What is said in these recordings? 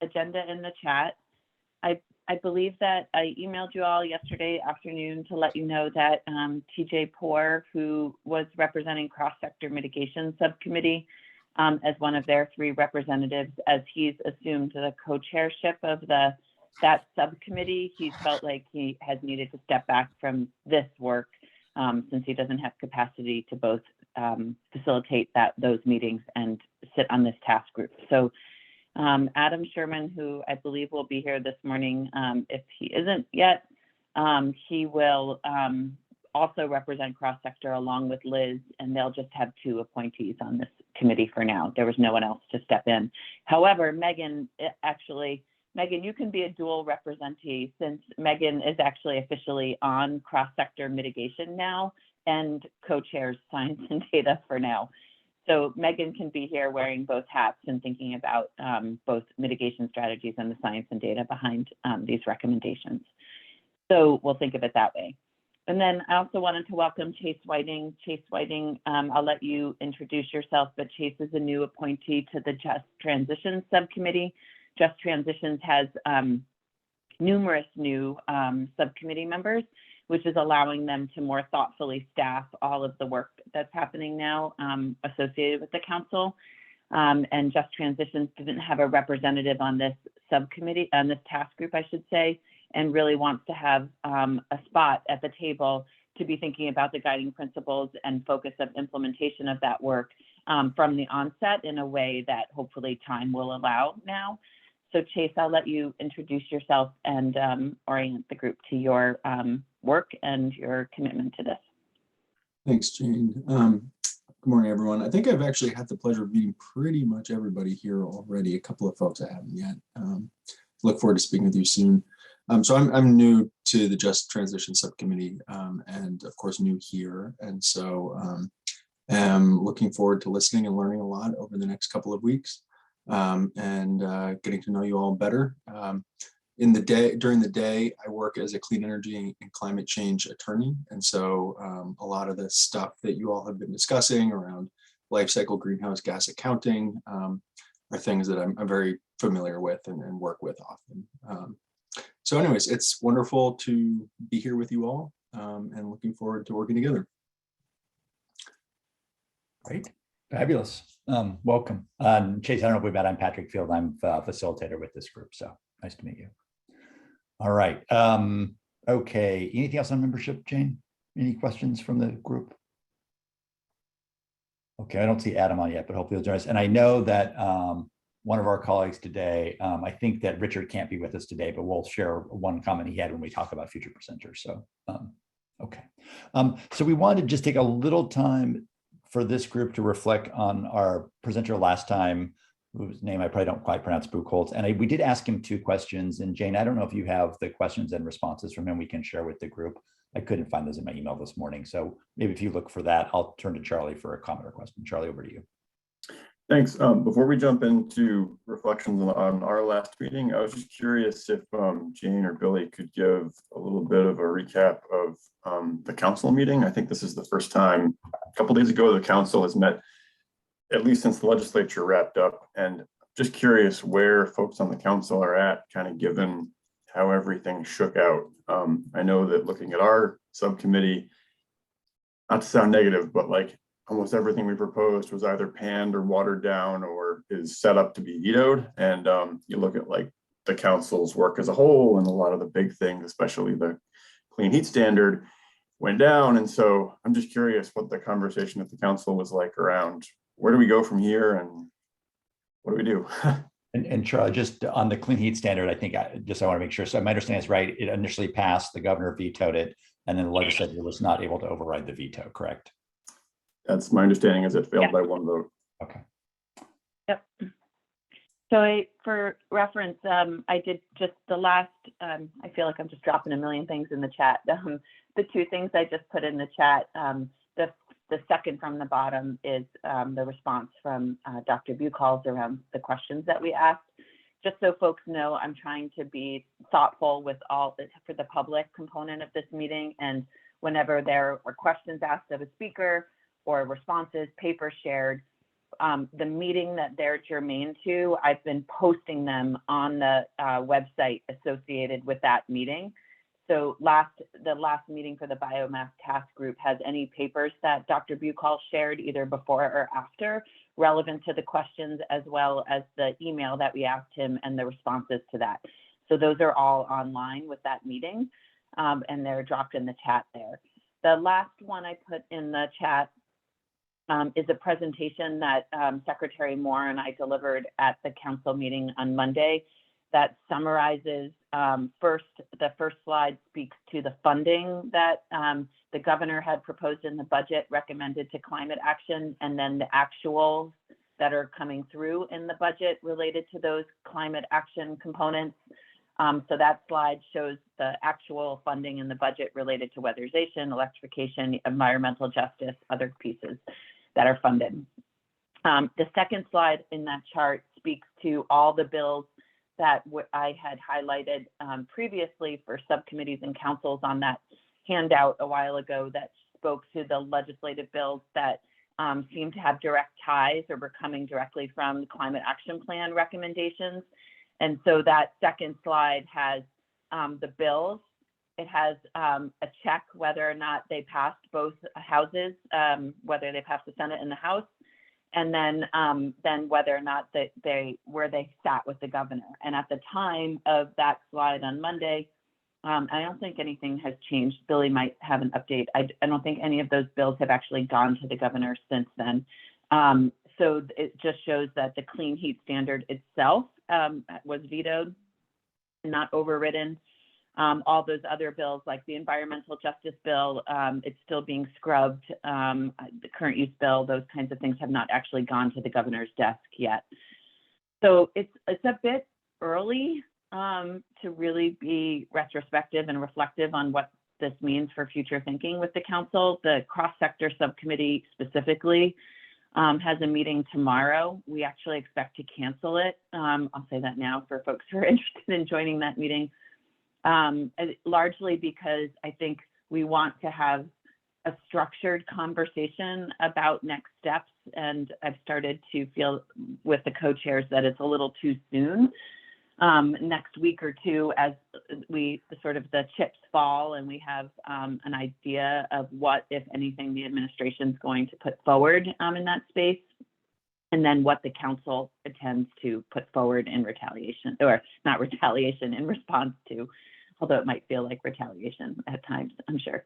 agenda in the chat. I believe that I emailed you all yesterday afternoon to let you know that TJ Poore, who was representing cross-sector mitigation subcommittee as one of their 3 representatives, as he's assumed the co-chairship of that subcommittee, he felt like he has needed to step back from this work since he doesn't have capacity to both facilitate those meetings and sit on this task group. So Adam Sherman, who I believe will be here this morning, if he isn't yet, he will also represent cross-sector along with Liz, and they'll just have 2 appointees on this committee for now. There was no one else to step in. However, Megan, you can be a dual representee, since Megan is actually officially on cross-sector mitigation now and co-chairs science and data for now. So Megan can be here wearing both hats and thinking about both mitigation strategies and the science and data behind these recommendations. So we'll think of it that way. And then I also wanted to welcome Chase Whiting. Chase Whiting, I'll let you introduce yourself, but Chase is a new appointee to the Just Transitions Subcommittee. Just Transitions has numerous new subcommittee members, which is allowing them to more thoughtfully staff all of the work that's happening now associated with the council. And Just Transitions didn't have a representative on this subcommittee, on this task group, I should say, and really wants to have a spot at the table to be thinking about the guiding principles and focus of implementation of that work from the onset in a way that hopefully time will allow now. So Chase, I'll let you introduce yourself and orient the group to your work and your commitment to this. Thanks, Jane. Good morning, everyone. I think I've actually had the pleasure of meeting pretty much everybody here already. A couple of folks I haven't yet. Look forward to speaking with you soon. So I'm new to the Just Transition Subcommittee and of course new here. And so am looking forward to listening and learning a lot over the next couple of weeks and getting to know you all better. During the day, I work as a clean energy and climate change attorney. And so a lot of the stuff that you all have been discussing around life cycle greenhouse gas accounting are things that I'm very familiar with and work with often. So anyways, it's wonderful to be here with you all and looking forward to working together. Great, fabulous. Welcome. Chase, I don't know if we've met. I'm Patrick Field. I'm a facilitator with this group. So nice to meet you. All right. Okay. Anything else on membership, Jane? Any questions from the group? Okay, I don't see Adam on yet, but hopefully he'll join us. And I know that one of our colleagues today, I think that Richard can't be with us today, but we'll share one comment he had when we talk about future presenters. So, okay. So we wanted to just take a little time for this group to reflect on our presenter last time, whose name I probably don't quite pronounce, Buchholz. And we did ask him 2 questions. And Jane, I don't know if you have the questions and responses from him we can share with the group. I couldn't find those in my email this morning. So maybe if you look for that, I'll turn to Charlie for a comment or question. Charlie, over to you. Thanks. Before we jump into reflections on our last meeting, I was just curious if Jane or Billy could give a little bit of a recap of the council meeting. I think this is the first time, a couple days ago, the council has met, at least since the legislature wrapped up, and just curious where folks on the council are at, kind of given how everything shook out. I know that looking at our subcommittee, not to sound negative, but like almost everything we proposed was either panned or watered down or is set up to be vetoed. And you look at like the council's work as a whole, and a lot of the big things, especially the clean heat standard, went down. And so I'm just curious what the conversation at the council was like around where do we go from here and what do we do? And Charlie, just on the clean heat standard, I think I want to make sure. So my understanding is right. It initially passed, the governor vetoed it, and then the legislature was not able to override the veto, correct? That's my understanding, is it failed by 1 vote. Okay. Yep. So for reference, I did just the last, I feel like I'm just dropping a million things in the chat. The 2 things I just put in the chat, the second from the bottom is the response from Dr. Buchholz around the questions that we asked. Just so folks know, I'm trying to be thoughtful with for the public component of this meeting. And whenever there are questions asked of a speaker or responses, paper shared, the meeting that they're germane to, I've been posting them on the website associated with that meeting. So the last meeting for the Biomass Task Group has any papers that Dr. Buchholz shared either before or after relevant to the questions, as well as the email that we asked him and the responses to that. So those are all online with that meeting, and they're dropped in the chat there. The last one I put in the chat is a presentation that Secretary Moore and I delivered at the council meeting on Monday that summarizes the first slide speaks to the funding that the governor had proposed in the budget recommended to climate action, and then the actuals that are coming through in the budget related to those climate action components. So that slide shows the actual funding in the budget related to weatherization, electrification, environmental justice, other pieces that are funded. The second slide in that chart speaks to all the bills that I had highlighted previously for subcommittees and councils on that handout a while ago that spoke to the legislative bills that seem to have direct ties or were coming directly from the Climate Action Plan recommendations. And so that second slide has the bills. It has a check whether or not they passed both houses, whether they passed the Senate and the House, and then whether or not where they sat with the governor. And at the time of that slide on Monday, I don't think anything has changed. Billy might have an update. I don't think any of those bills have actually gone to the governor since then. So it just shows that the clean heat standard itself was vetoed, not overridden. All those other bills like the environmental justice bill, it's still being scrubbed. The current use bill, those kinds of things have not actually gone to the governor's desk yet. So it's a bit early to really be retrospective and reflective on what this means for future thinking with the council. The cross-sector subcommittee specifically has a meeting tomorrow. We actually expect to cancel it. I'll say that now for folks who are interested in joining that meeting. Largely because I think we want to have a structured conversation about next steps, and I've started to feel with the co-chairs that it's a little too soon. Next week or two, as the chips fall and we have an idea of what, if anything, the administration is going to put forward in that space, and then what the council intends to put forward in retaliation, or not retaliation, in response to, although it might feel like retaliation at times, I'm sure.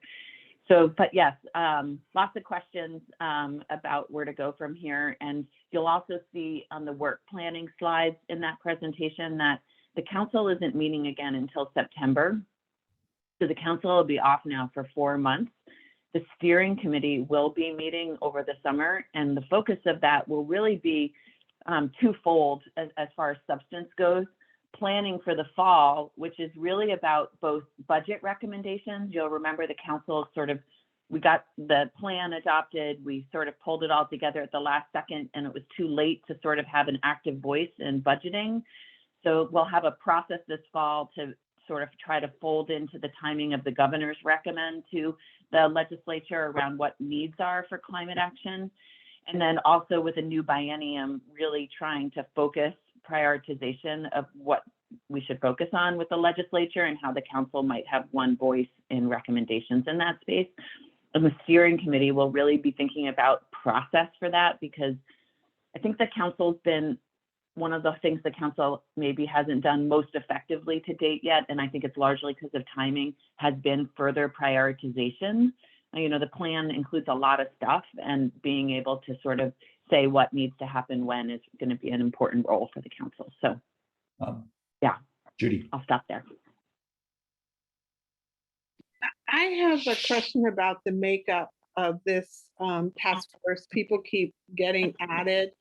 So, but yes, lots of questions about where to go from here. And you'll also see on the work planning slides in that presentation that the council isn't meeting again until September. So the council will be off now for 4 months. The steering committee will be meeting over the summer, and the focus of that will really be twofold as far as substance goes. Planning for the fall, which is really about both budget recommendations. You'll remember the council we got the plan adopted, we sort of pulled it all together at the last second, and it was too late to sort of have an active voice in budgeting. So we'll have a process this fall to sort of try to fold into the timing of the governor's recommend to the legislature around what needs are for climate action. And then also with a new biennium, really trying to focus prioritization of what we should focus on with the legislature and how the council might have one voice in recommendations in that space. And the steering committee will really be thinking about process for that, because I think the council's been one of the things the council maybe hasn't done most effectively to date yet, and I think it's largely because of timing, has been further prioritization. You know, the plan includes a lot of stuff, and being able to sort of say what needs to happen when is going to be an important role for the council. So, yeah, Judy, I'll stop there. I have a question about the makeup of this task force. People keep getting added.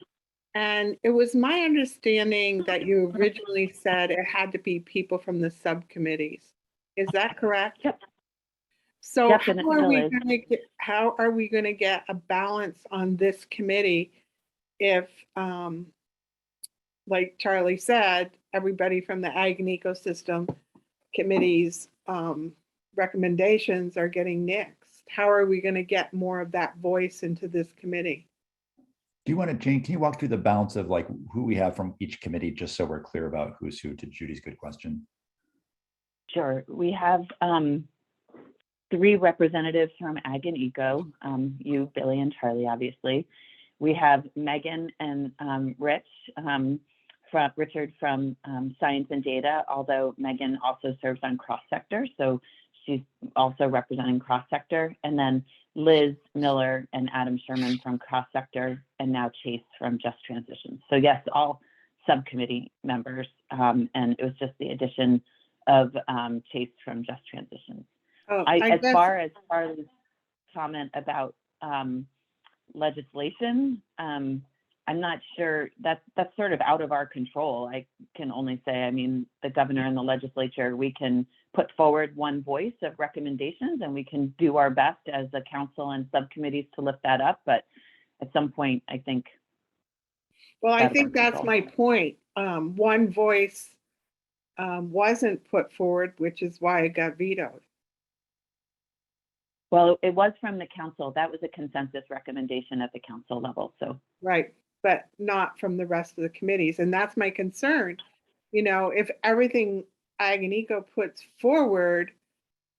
And it was my understanding that you originally said it had to be people from the subcommittees. Is that correct? Yep. So Yep, how are we going to get a balance on this committee if, like Charlie said, everybody from the Ag and Ecosystem Committee's recommendations are getting nixed? How are we going to get more of that voice into this committee? Do you want to, Jane, can you walk through the balance of like who we have from each committee, just so we're clear about who's who, to Judy's good question? Sure. We have 3 representatives from Ag and Eco, you, Billy, and Charlie, obviously. We have Megan and Richard from Science and Data, although Megan also serves on cross-sector, so she's also representing cross-sector. And then Liz Miller and Adam Sherman from cross-sector, and now Chase from Just Transition. So yes, all subcommittee members, and it was just the addition of Chase from Just Transition. Oh, As far as Charlie's comment about legislation, I'm not sure, that's sort of out of our control. I can only say, I mean, the governor and the legislature, we can put forward one voice of recommendations, and we can do our best as a council and subcommittees to lift that up. But at some point, I think. Well, I think that's my point. One voice wasn't put forward, which is why it got vetoed. Well, it was from the council. That was a consensus recommendation at the council level. So. Right, but not from the rest of the committees. And that's my concern. You know, if everything Ag and Eco puts forward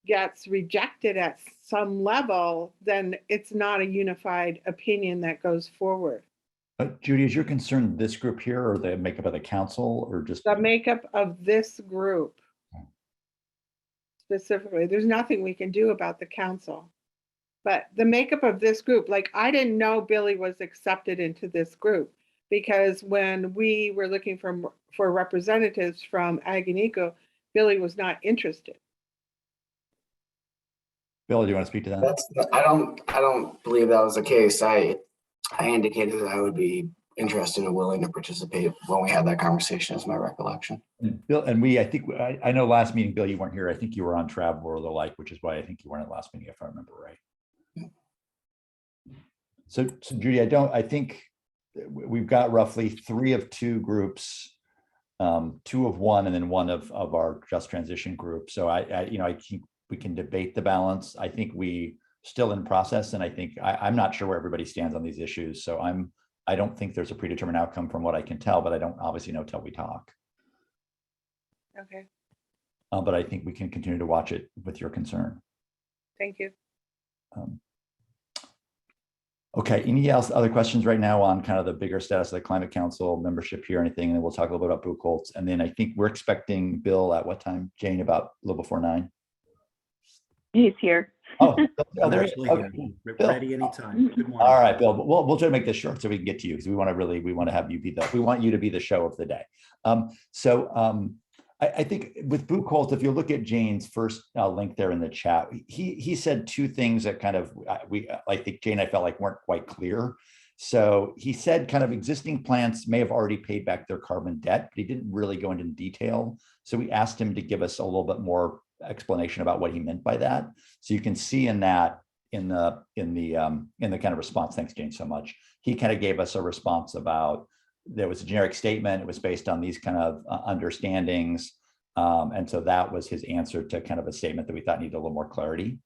gets rejected at some level, then it's not a unified opinion that goes forward. Judy, is your concern this group here, or the makeup of the council, or just the makeup of this group? Specifically, there's nothing we can do about the council, but the makeup of this group, like I didn't know Billy was accepted into this group, because when we were looking for representatives from Ag and Eco, Billy was not interested. Bill, do you want to speak to that? I don't believe that was the case. I indicated that I would be interested and willing to participate when we had that conversation, is my recollection. And Bill, and I know last meeting, Bill, you weren't here. I think you were on travel or the like, which is why I think you weren't at last meeting, if I remember right. Yeah. So Judy, I think we've got roughly 3 of 2 groups, 2 of 1, and then 1 of our Just Transition group. So I think we can debate the balance. I think we still in process, and I think I'm not sure where everybody stands on these issues. So I don't think there's a predetermined outcome from what I can tell, but I don't obviously know till we talk. Okay. But I think we can continue to watch it with your concern. Thank you. Okay, any other questions right now on kind of the bigger status of the Climate Council membership here or anything? And then we'll talk a little bit about Buchholz. And then I think we're expecting Bill at what time, Jane, about a little before 9? He's here. Oh, There ready anytime. Good morning. All right, Bill. We'll try to make this short so we can get to you, because we want to have you we want you to be the show of the day. I think with Buchholz, if you look at Jane's first link there in the chat, he said 2 things that kind of I think Jane, I felt like weren't quite clear. So he said kind of existing plants may have already paid back their carbon debt, but he didn't really go into detail. So we asked him to give us a little bit more explanation about what he meant by that. So you can see in that in the kind of response. Thanks, Jane, so much. He kind of gave us a response about there was a generic statement. It was based on these kind of understandings. And so that was his answer to kind of a statement that we thought needed a little more clarity.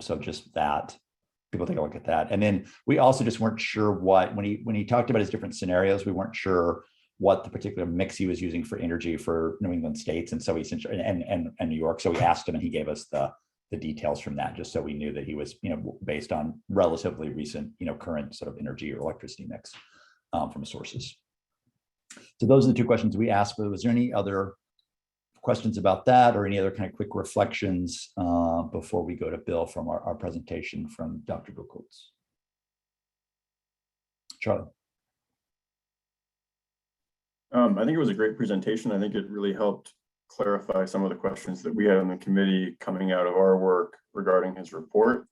So just that, people take a look at that. And then we also just weren't sure when he talked about his different scenarios, we weren't sure what the particular mix he was using for energy for New England states. And so he essentially, and New York. So we asked him and he gave us the details from that, just so we knew that he was, based on relatively recent, current sort of energy or electricity mix from sources. So those are the 2 questions we asked. But was there any other questions about that or any other kind of quick reflections before we go to Bill from our presentation from Dr. Buchholz? Charlie. I think it was a great presentation. I think it really helped clarify some of the questions that we had on the committee coming out of our work regarding his report.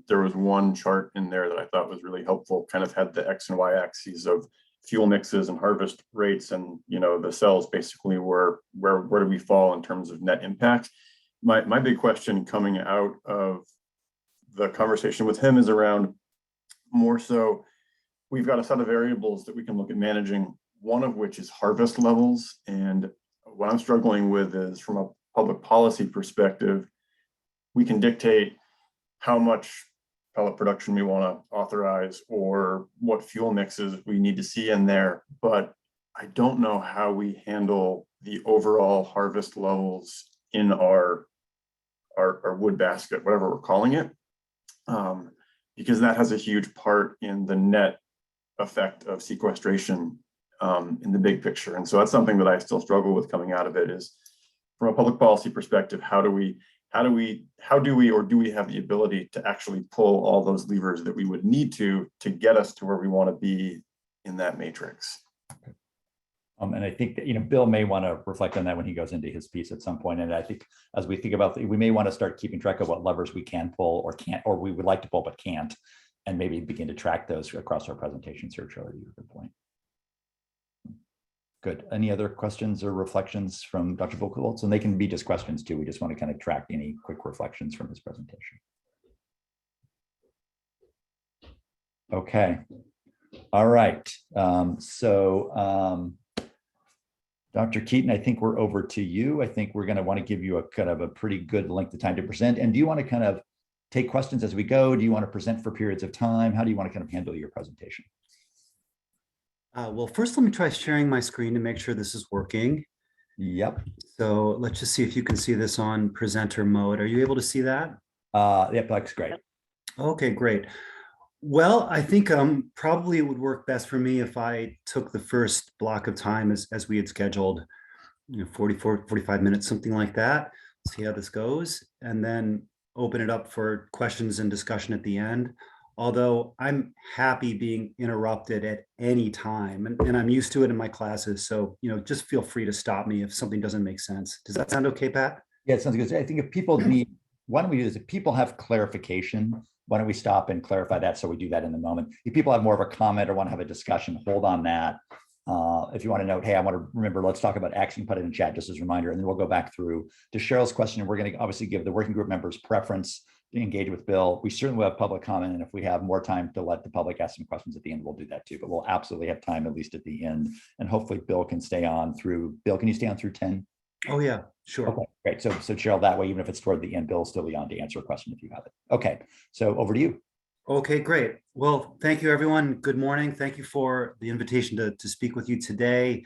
There was one chart in there that I thought was really helpful, kind of had the X and Y axes of fuel mixes and harvest rates, and the cells basically where do we fall in terms of net impact. My big question coming out of the conversation with him is around more so we've got a set of variables that we can look at managing, one of which is harvest levels. And what I'm struggling with is, from a public policy perspective, we can dictate how much pellet production we want to authorize or what fuel mixes we need to see in there, but I don't know how we handle the overall harvest levels in our wood basket, whatever we're calling it, because that has a huge part in the net effect of sequestration in the big picture. And so that's something that I still struggle with coming out of it, is from a public policy perspective, how do we or do we have the ability to actually pull all those levers that we would need to get us to where we want to be in that matrix? And I think that, Bill may want to reflect on that when he goes into his piece at some point. And I think as we think about, we may want to start keeping track of what levers we can pull or can't, or we would like to pull but can't, and maybe begin to track those across our presentations here, Charlie. Good point. Good. Any other questions or reflections from Dr. Buchholz? And they can be just questions too. We just want to kind of track any quick reflections from his presentation. Okay. All right. Dr. Keaton, I think we're over to you. I think we're going to want to give you a kind of a pretty good length of time to present. And do you want to kind of take questions as we go? Do you want to present for periods of time? How do you want to kind of handle your presentation? Well, first, let me try sharing my screen to make sure this is working. Yep. So let's just see if you can see this on presenter mode. Are you able to see that? Yep, that's great. Okay, great. Well, I think probably it would work best for me if I took the first block of time as we had scheduled, 45 minutes, something like that. See how this goes, and then open it up for questions and discussion at the end. Although I'm happy being interrupted at any time, and I'm used to it in my classes. So, just feel free to stop me if something doesn't make sense. Does that sound okay, Pat? Yeah, it sounds good. I think if people need, why don't we do this? If people have clarification, why don't we stop and clarify that? So we do that in the moment. If people have more of a comment or want to have a discussion, hold on that. If you want to note, hey, I want to remember, let's talk about action, put it in chat just as a reminder, and then we'll go back through to Cheryl's question. And we're going to obviously give the working group members preference to engage with Bill. We certainly will have public comment, and if we have more time to let the public ask some questions at the end, we'll do that too. But we'll absolutely have time at least at the end, and hopefully Bill can stay on through. Bill, can you stay on through 10? Oh yeah, sure. Okay, great. So Cheryl, that way, even if it's toward the end, Bill will still be on to answer a question if you have it. Okay, so over to you. Okay, great. Well, thank you, everyone. Good morning. Thank you for the invitation to speak with you today.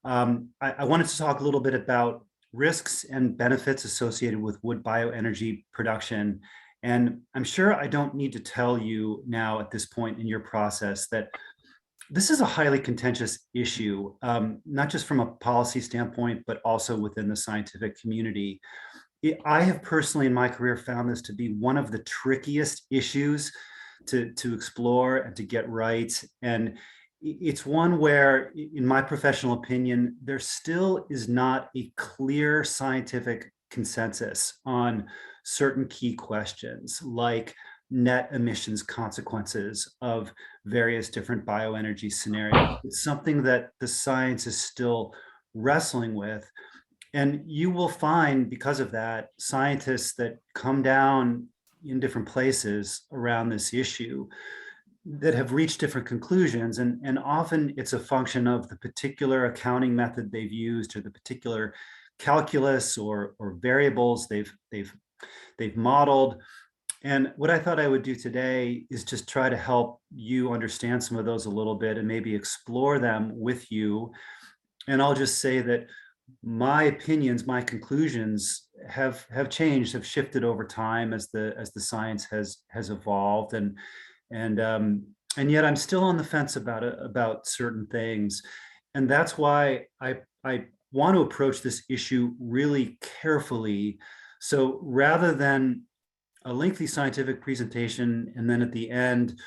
I wanted to talk a little bit about risks and benefits associated with wood bioenergy production. And I'm sure I don't need to tell you now at this point in your process that this is a highly contentious issue, not just from a policy standpoint, but also within the scientific community. I have personally in my career found this to be one of the trickiest issues to explore and to get right. And it's one where, in my professional opinion, there still is not a clear scientific consensus on certain key questions like net emissions consequences of various different bioenergy scenarios. It's something that the science is still wrestling with. And you will find, because of that, scientists that come down in different places around this issue that have reached different conclusions. And often it's a function of the particular accounting method they've used or the particular calculus or variables they've modeled. And what I thought I would do today is just try to help you understand some of those a little bit and maybe explore them with you. And I'll just say that my opinions, my conclusions have changed, have shifted over time as the science has evolved, and yet I'm still on the fence about certain things, and that's why I want to approach this issue really carefully. So rather than a lengthy scientific presentation and then at the end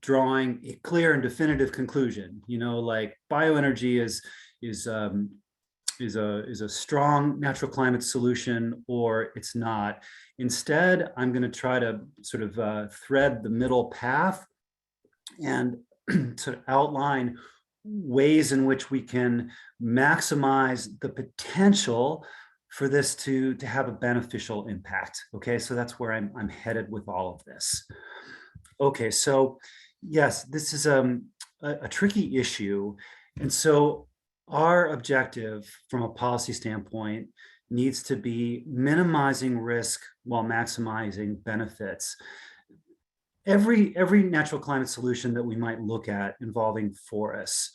drawing a clear and definitive conclusion, like bioenergy is a strong natural climate solution or it's not. Instead, I'm going to try to sort of thread the middle path and to outline ways in which we can maximize the potential for this to have a beneficial impact. Okay, so that's where I'm headed with all of this. Okay, so yes, this is a tricky issue. And so our objective from a policy standpoint needs to be minimizing risk while maximizing benefits. every natural climate solution that we might look at involving forests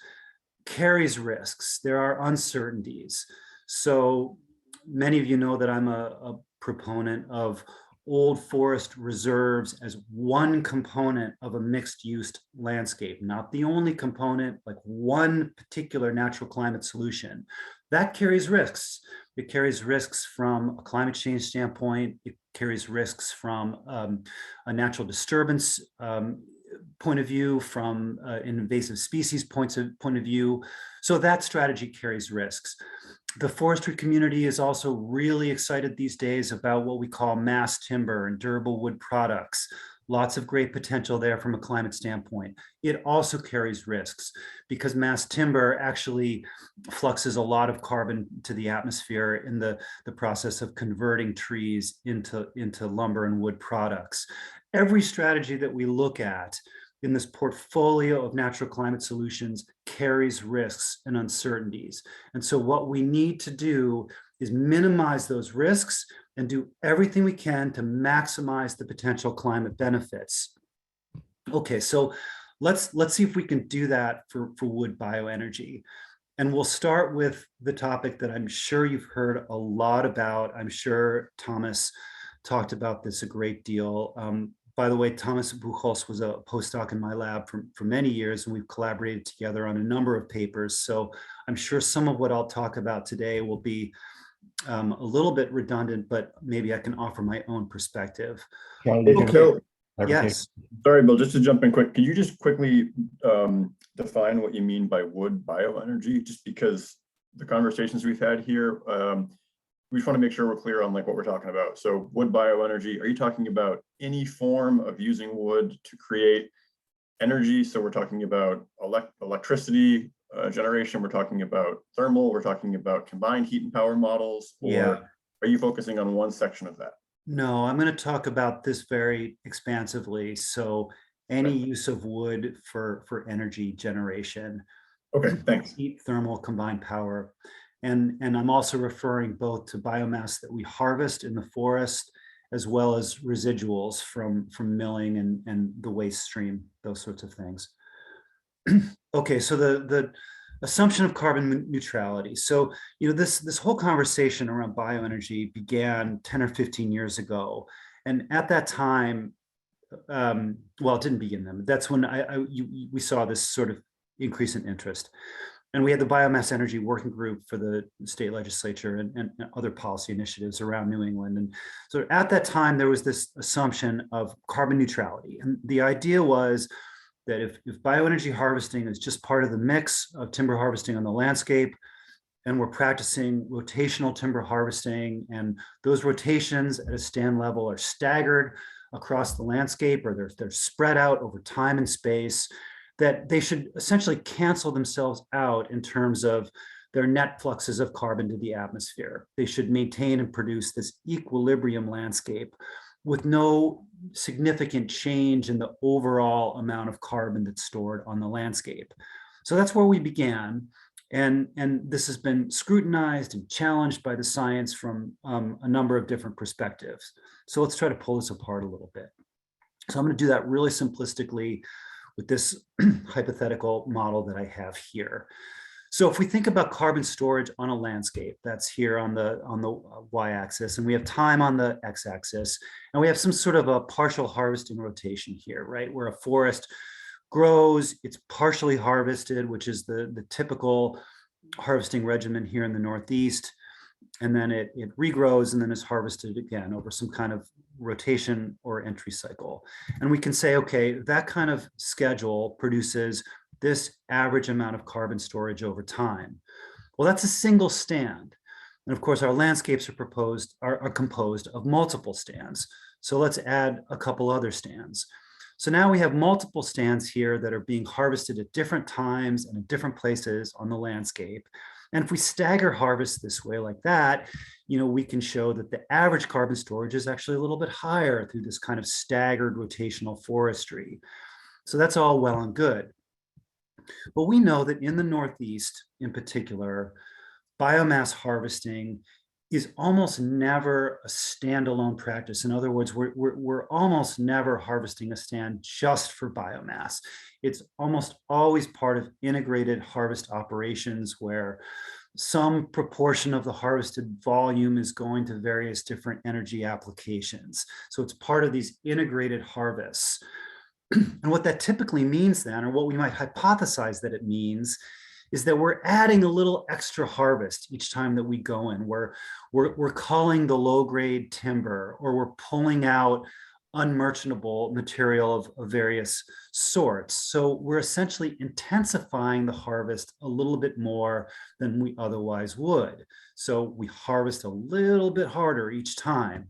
carries risks. There are uncertainties. So many of you know that I'm a proponent of old forest reserves as one component of a mixed use landscape, not the only component, like one particular natural climate solution. That carries risks. It carries risks from a climate change standpoint. It carries risks from a natural disturbance point of view, from an invasive species point of view. So that strategy carries risks. The forestry community is also really excited these days about what we call mass timber and durable wood products. Lots of great potential there from a climate standpoint. It also carries risks because mass timber actually fluxes a lot of carbon to the atmosphere in the process of converting trees into lumber and wood products. Every strategy that we look at in this portfolio of natural climate solutions carries risks and uncertainties. And so what we need to do is minimize those risks and do everything we can to maximize the potential climate benefits. Okay, so let's see if we can do that for wood bioenergy. And we'll start with the topic that I'm sure you've heard a lot about. I'm sure Thomas talked about this a great deal. By the way, Thomas Buchholz was a postdoc in my lab for many years, and we've collaborated together on a number of papers. So I'm sure some of what I'll talk about today will be a little bit redundant, but maybe I can offer my own perspective. Okay. Yes. Sorry, Bill, just to jump in quick, could you just quickly define what you mean by wood bioenergy? Just because the conversations we've had here, we just want to make sure we're clear on like what we're talking about. So wood bioenergy, are you talking about any form of using wood to create energy? So we're talking about electricity generation, we're talking about thermal, we're talking about combined heat and power models, or are you focusing on one section of that? No, I'm going to talk about this very expansively. So any use of wood for energy generation. Okay, thanks. Heat, thermal, combined power. And I'm also referring both to biomass that we harvest in the forest, as well as residuals from milling and the waste stream, those sorts of things. Okay, so the assumption of carbon neutrality. So, this whole conversation around bioenergy began 10 or 15 years ago. And at that time, well, it didn't begin then. That's when we saw this sort of increase in interest. And we had the Biomass Energy Working Group for the state legislature and other policy initiatives around New England. And so at that time, there was this assumption of carbon neutrality. And the idea was that if bioenergy harvesting is just part of the mix of timber harvesting on the landscape, and we're practicing rotational timber harvesting, and those rotations at a stand level are staggered across the landscape, or they're spread out over time and space, that they should essentially cancel themselves out in terms of their net fluxes of carbon to the atmosphere. They should maintain and produce this equilibrium landscape with no significant change in the overall amount of carbon that's stored on the landscape. So that's where we began. And this has been scrutinized and challenged by the science from a number of different perspectives. So let's try to pull this apart a little bit. So I'm going to do that really simplistically with this hypothetical model that I have here. So if we think about carbon storage on a landscape, that's here on the y-axis, and we have time on the x-axis, and we have some sort of a partial harvesting rotation here, right? Where a forest grows, it's partially harvested, which is the typical harvesting regimen here in the Northeast, and then it regrows and then is harvested again over some kind of rotation or entry cycle. And we can say, okay, that kind of schedule produces this average amount of carbon storage over time. Well, that's a single stand. And of course, our landscapes are composed of multiple stands. So let's add a couple other stands. So now we have multiple stands here that are being harvested at different times and at different places on the landscape. And if we stagger harvest this way like that, we can show that the average carbon storage is actually a little bit higher through this kind of staggered rotational forestry. So that's all well and good. But we know that in the Northeast, in particular, biomass harvesting is almost never a standalone practice. In other words, we're almost never harvesting a stand just for biomass. It's almost always part of integrated harvest operations where some proportion of the harvested volume is going to various different energy applications. So it's part of these integrated harvests. And what that typically means then, or what we might hypothesize that it means, is that we're adding a little extra harvest each time that we go in. We're culling the low-grade timber, or we're pulling out unmerchantable material of various sorts. So we're essentially intensifying the harvest a little bit more than we otherwise would. So we harvest a little bit harder each time.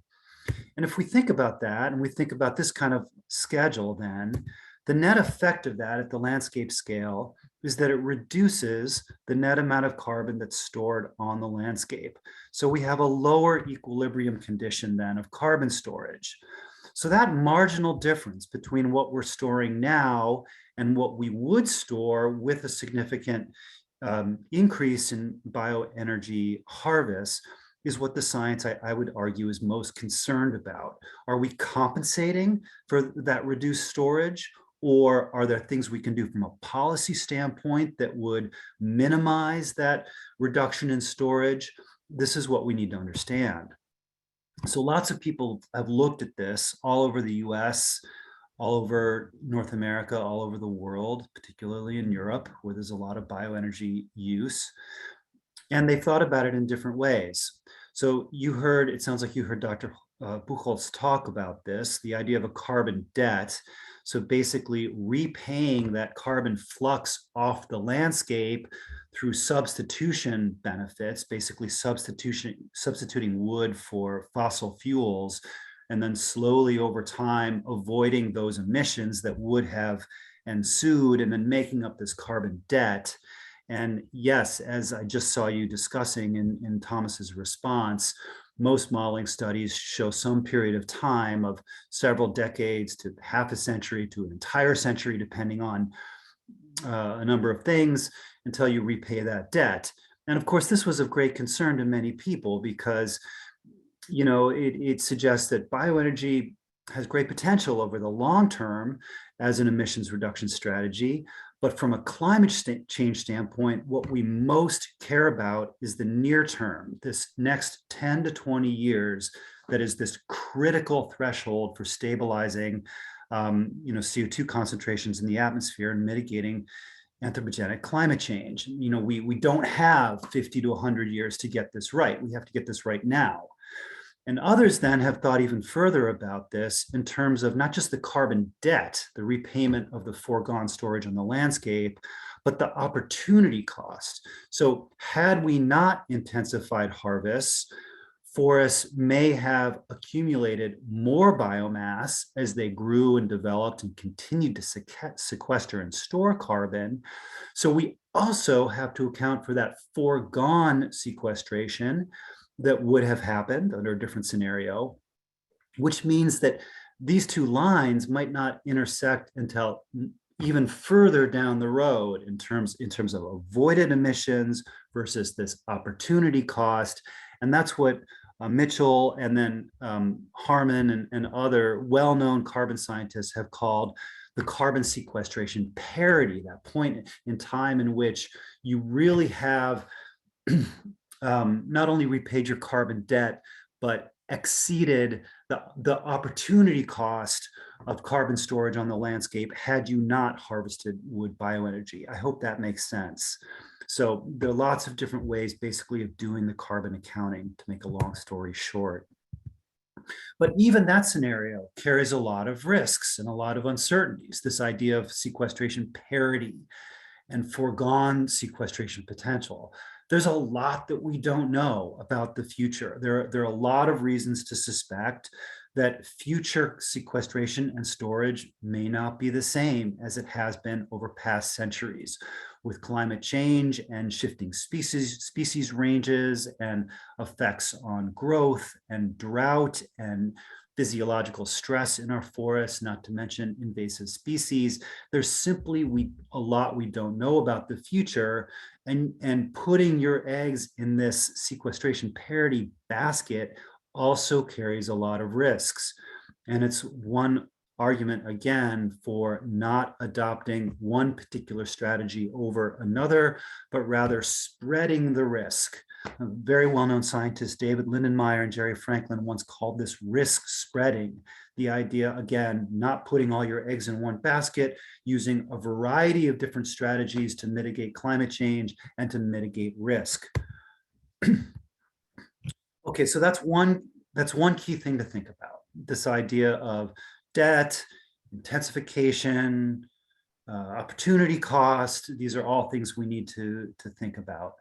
And if we think about that, and we think about this kind of schedule, then the net effect of that at the landscape scale is that it reduces the net amount of carbon that's stored on the landscape. So we have a lower equilibrium condition then of carbon storage. So that marginal difference between what we're storing now and what we would store with a significant increase in bioenergy harvest is what the science, I would argue, is most concerned about. Are we compensating for that reduced storage? Or are there things we can do from a policy standpoint that would minimize that reduction in storage? This is what we need to understand. So lots of people have looked at this all over the US, all over North America, all over the world, particularly in Europe, where there's a lot of bioenergy use. And they thought about it in different ways. So you heard, it sounds like you heard Dr. Buchholz talk about this, the idea of a carbon debt. So basically repaying that carbon flux off the landscape through substitution benefits, basically substituting wood for fossil fuels, and then slowly over time avoiding those emissions that would have ensued, and then making up this carbon debt. And yes, as I just saw you discussing in Thomas's response, most modeling studies show some period of time of several decades to half a century to an entire century, depending on a number of things, until you repay that debt. And of course, this was of great concern to many people because, you know, it suggests that bioenergy has great potential over the long term as an emissions reduction strategy. But from a climate change standpoint, what we most care about is the near term, this next 10 to 20 years, that is this critical threshold for stabilizing CO2 concentrations in the atmosphere and mitigating anthropogenic climate change. You know, we don't have 50 to 100 years to get this right. We have to get this right now. And others then have thought even further about this in terms of not just the carbon debt, the repayment of the foregone storage on the landscape, but the opportunity cost. So had we not intensified harvests, forests may have accumulated more biomass as they grew and developed and continued to sequester and store carbon. So we also have to account for that foregone sequestration that would have happened under a different scenario, which means that these two lines might not intersect until even further down the road in terms of avoided emissions versus this opportunity cost. And that's what Mitchell and then Harmon and other well-known carbon scientists have called the carbon sequestration parity, that point in time in which you really have not only repaid your carbon debt, but exceeded the opportunity cost of carbon storage on the landscape had you not harvested wood bioenergy. I hope that makes sense. So there are lots of different ways basically of doing the carbon accounting, to make a long story short. But even that scenario carries a lot of risks and a lot of uncertainties. This idea of sequestration parity and foregone sequestration potential. There's a lot that we don't know about the future. There are a lot of reasons to suspect that future sequestration and storage may not be the same as it has been over past centuries, with climate change and shifting species ranges and effects on growth and drought and physiological stress in our forests, not to mention invasive species. There's simply a lot we don't know about the future. and putting your eggs in this sequestration parity basket also carries a lot of risks. And it's one argument, again, for not adopting one particular strategy over another, but rather spreading the risk. A very well-known scientists, David Lindenmayer and Jerry Franklin, once called this risk spreading. The idea, again, not putting all your eggs in one basket, using a variety of different strategies to mitigate climate change and to mitigate risk. Okay, so that's one key thing to think about. This idea of debt, intensification, opportunity cost. These are all things we need to think about.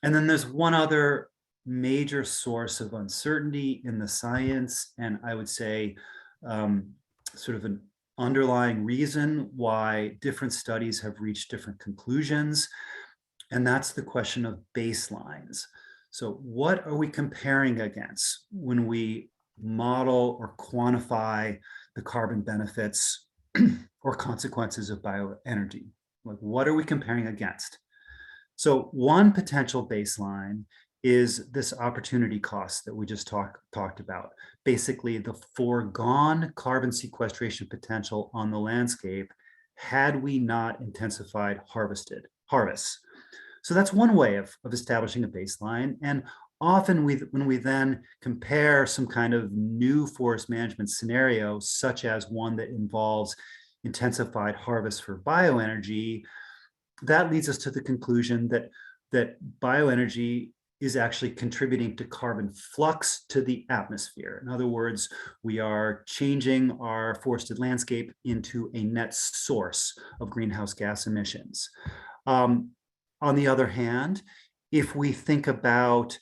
And then there's one other major source of uncertainty in the science, and I would say sort of an underlying reason why different studies have reached different conclusions, and that's the question of baselines. So what are we comparing against when we model or quantify the carbon benefits or consequences of bioenergy? Like, what are we comparing against? So one potential baseline is this opportunity cost that we just talked about. Basically, the foregone carbon sequestration potential on the landscape had we not intensified harvests. So that's one way of establishing a baseline. And often when we then compare some kind of new forest management scenario, such as one that involves intensified harvest for bioenergy, that leads us to the conclusion that bioenergy is actually contributing to carbon flux to the atmosphere. In other words, we are changing our forested landscape into a net source of greenhouse gas emissions. On the other hand, if we think about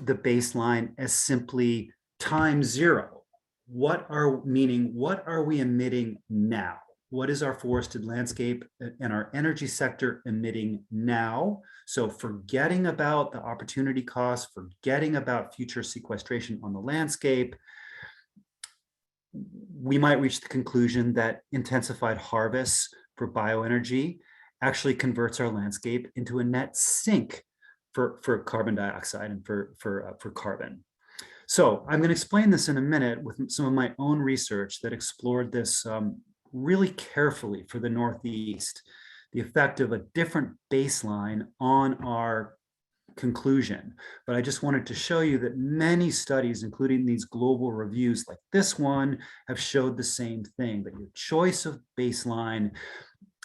the baseline as simply time zero, what are we emitting now? What is our forested landscape and our energy sector emitting now? So forgetting about the opportunity cost, forgetting about future sequestration on the landscape, we might reach the conclusion that intensified harvests for bioenergy actually converts our landscape into a net sink for carbon dioxide and for carbon. So I'm going to explain this in a minute with some of my own research that explored this really carefully for the Northeast, the effect of a different baseline on our conclusion. But I just wanted to show you that many studies, including these global reviews like this one, have showed the same thing, that your choice of baseline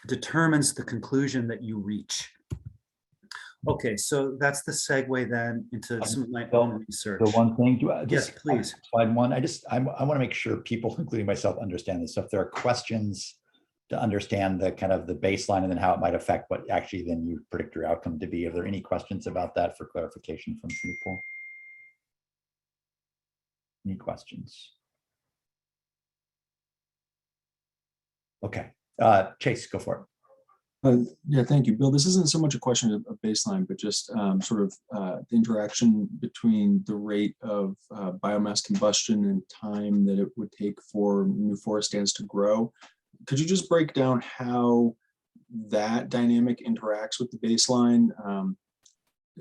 determines the conclusion that you reach. Okay, so that's the segue then into some of my own research. The one thing, yes, please. Slide one. I want to make sure people, including myself, understand this. So if there are questions to understand the kind of the baseline and then how it might affect what actually then you predict your outcome to be, are there any questions about that for clarification from people? Any questions? Okay, Chase, go for it. Yeah, thank you, Bill. This isn't so much a question of baseline, but just sort of the interaction between the rate of biomass combustion and time that it would take for new forest stands to grow. Could you just break down how that dynamic interacts with the baseline?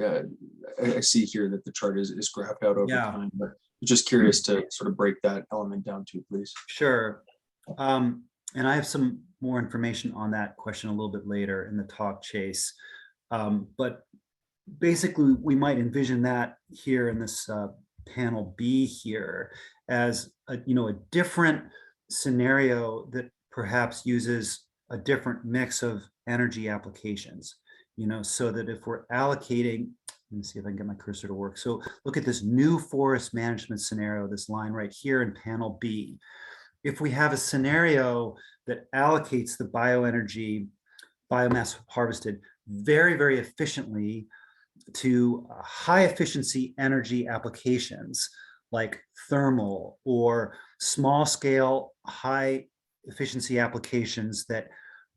I see here that the chart is graphed out over time, but just curious to sort of break that element down too, please. Sure. And I have some more information on that question a little bit later in the talk, Chase. But basically, we might envision that here in this panel B here as a different scenario that perhaps uses a different mix of energy applications. So that if we're allocating, let me see if I can get my cursor to work. So look at this new forest management scenario, this line right here in panel B. If we have a scenario that allocates the biomass harvested very, very efficiently to high efficiency energy applications like thermal or small scale, high efficiency applications that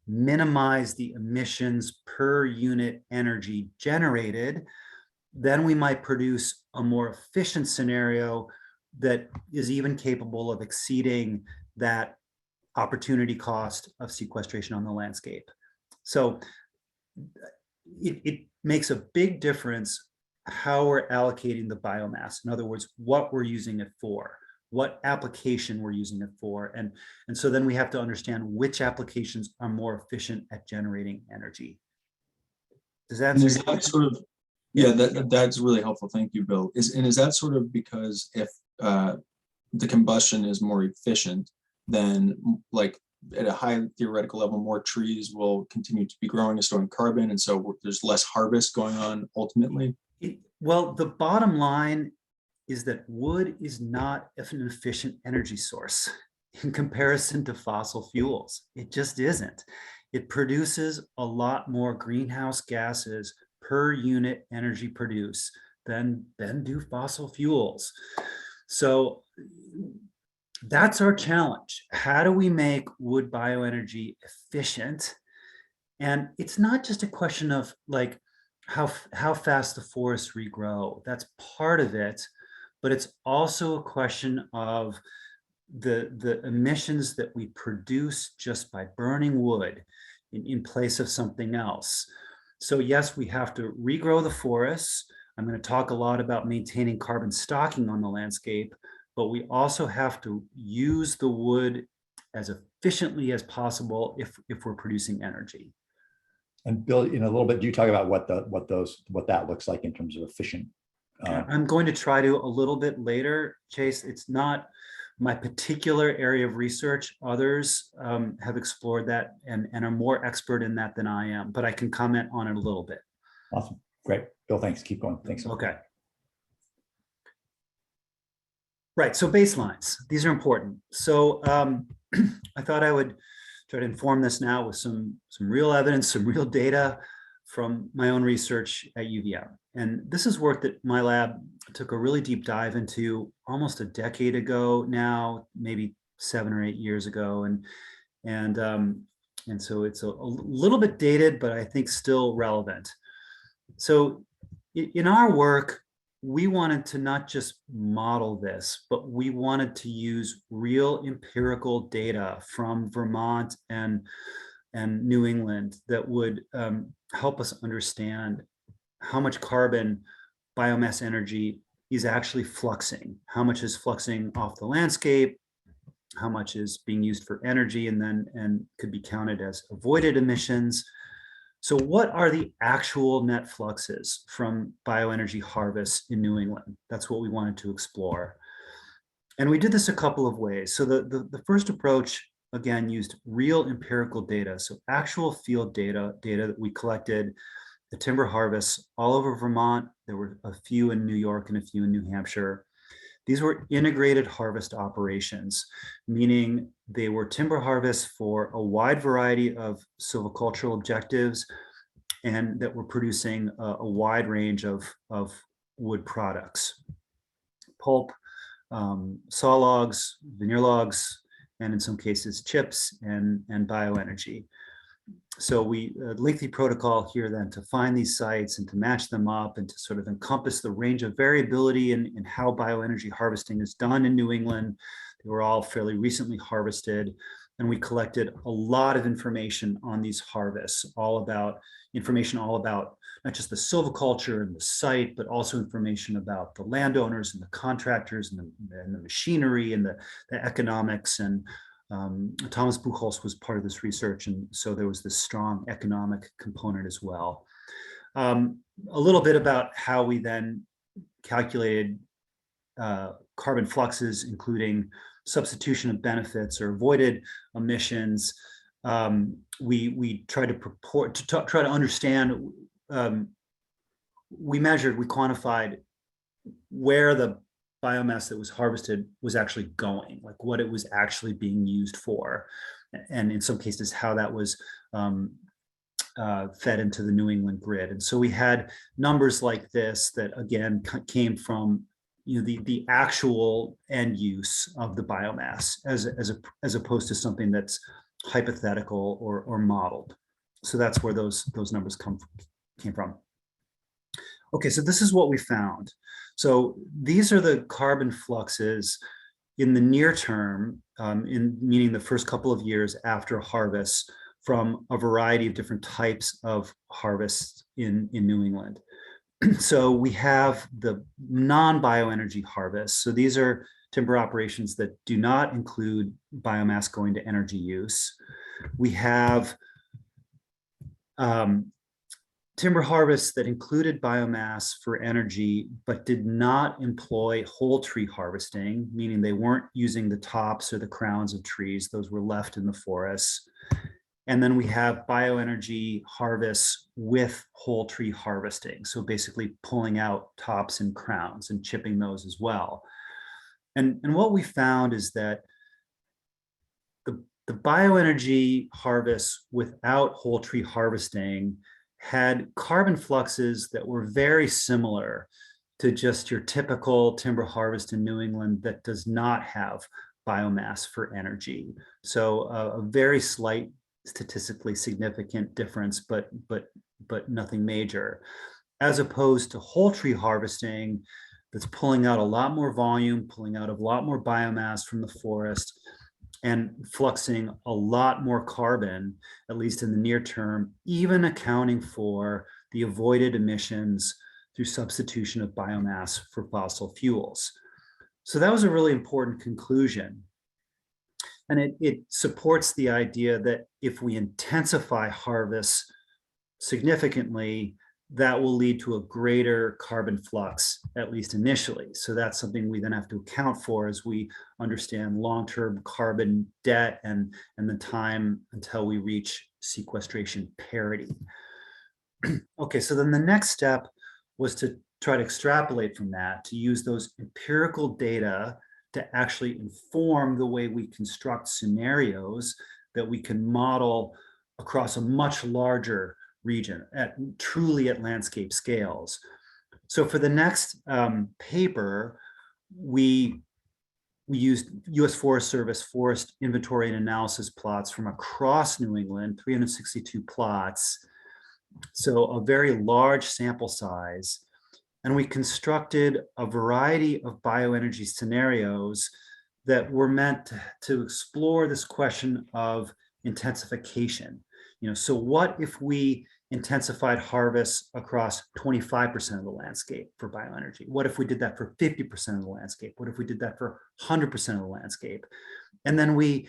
minimize the emissions per unit energy generated, then we might produce a more efficient scenario that is even capable of exceeding that opportunity cost of sequestration on the landscape. So it makes a big difference how we're allocating the biomass. In other words, what we're using it for, what application we're using it for. And so then we have to understand which applications are more efficient at generating energy. Does that And answer is your that question? sort of, yeah, that's really helpful. Thank you, Bill. Is that sort of because if the combustion is more efficient, then like at a high theoretical level, more trees will continue to be growing and storing carbon, and so there's less harvest going on ultimately? Well, the bottom line is that wood is not an efficient energy source in comparison to fossil fuels. It just isn't. It produces a lot more greenhouse gases per unit energy produced than do fossil fuels. So that's our challenge. How do we make wood bioenergy efficient? And it's not just a question of like how fast the forests regrow. That's part of it, but it's also a question of the emissions that we produce just by burning wood in place of something else. So yes, we have to regrow the forests. I'm going to talk a lot about maintaining carbon stocking on the landscape, but we also have to use the wood as efficiently as possible if we're producing energy. And Bill, in a little bit, do you talk about what that looks like in terms of efficient? I'm going to try to a little bit later, Chase. It's not my particular area of research. Others have explored that and are more expert in that than I am, but I can comment on it a little bit. Awesome, great. Bill, thanks. Keep going. Thanks. Okay. Right, so baselines, these are important. So I thought I would try to inform this now with some real evidence, some real data from my own research at UVM. And this is work that my lab took a really deep dive into almost a decade ago now, maybe 7 or 8 years ago. And so it's a little bit dated, but I think still relevant. So in our work, we wanted to not just model this, but we wanted to use real empirical data from Vermont and New England that would help us understand how much carbon biomass energy is actually fluxing, how much is fluxing off the landscape, how much is being used for energy and could be counted as avoided emissions. So what are the actual net fluxes from bioenergy harvest in New England? That's what we wanted to explore. And we did this a couple of ways. So the first approach, again, used real empirical data. So actual field data that we collected, the timber harvests all over Vermont. There were a few in New York and a few in New Hampshire. These were integrated harvest operations, meaning they were timber harvests for a wide variety of silvicultural objectives and that were producing a wide range of wood products, pulp, saw logs, veneer logs, and in some cases chips and bioenergy. So we lengthy protocol here then to find these sites and to match them up and to sort of encompass the range of variability in how bioenergy harvesting is done in New England. They were all fairly recently harvested, and we collected a lot of information on these harvests, information all about not just the silviculture and the site, but also information about the landowners and the contractors and the machinery and the economics. And Thomas Buchholz was part of this research, and so there was this strong economic component as well. A little bit about how we then calculated carbon fluxes, including substitution of benefits or avoided emissions. We tried to try to understand. We quantified where the biomass that was harvested was actually going, like what it was actually being used for, and in some cases how that was fed into the New England grid. And so we had numbers like this that again came from the actual end use of the biomass as opposed to something that's hypothetical or modeled. So that's where those numbers came from. Okay, so this is what we found. So these are the carbon fluxes in the near term, meaning the first couple of years after harvest from a variety of different types of harvests in New England. So we have the non-bioenergy harvest. So these are timber operations that do not include biomass going to energy use. We have timber harvests that included biomass for energy, but did not employ whole tree harvesting, meaning they weren't using the tops or the crowns of trees. Those were left in the forests. And then we have bioenergy harvests with whole tree harvesting. So basically pulling out tops and crowns and chipping those as well. And what we found is that the bioenergy harvests without whole tree harvesting had carbon fluxes that were very similar to just your typical timber harvest in New England that does not have biomass for energy. So a very slight statistically significant difference, but nothing major, as opposed to whole tree harvesting that's pulling out a lot more volume, pulling out a lot more biomass from the forest, and fluxing a lot more carbon, at least in the near term, even accounting for the avoided emissions through substitution of biomass for fossil fuels. So that was a really important conclusion. And it supports the idea that if we intensify harvests significantly, that will lead to a greater carbon flux, at least initially. So that's something we then have to account for as we understand long-term carbon debt and the time until we reach sequestration parity. Okay, so then the next step was to try to extrapolate from that, to use those empirical data to actually inform the way we construct scenarios that we can model across a much larger region, truly at landscape scales. So for the next paper, we used U.S. Forest Service forest inventory and analysis plots from across New England, 362 plots. So a very large sample size. And we constructed a variety of bioenergy scenarios that were meant to explore this question of intensification. So what if we intensified harvests across 25% of the landscape for bioenergy? What if we did that for 50% of the landscape? What if we did that for 100% of the landscape? And then we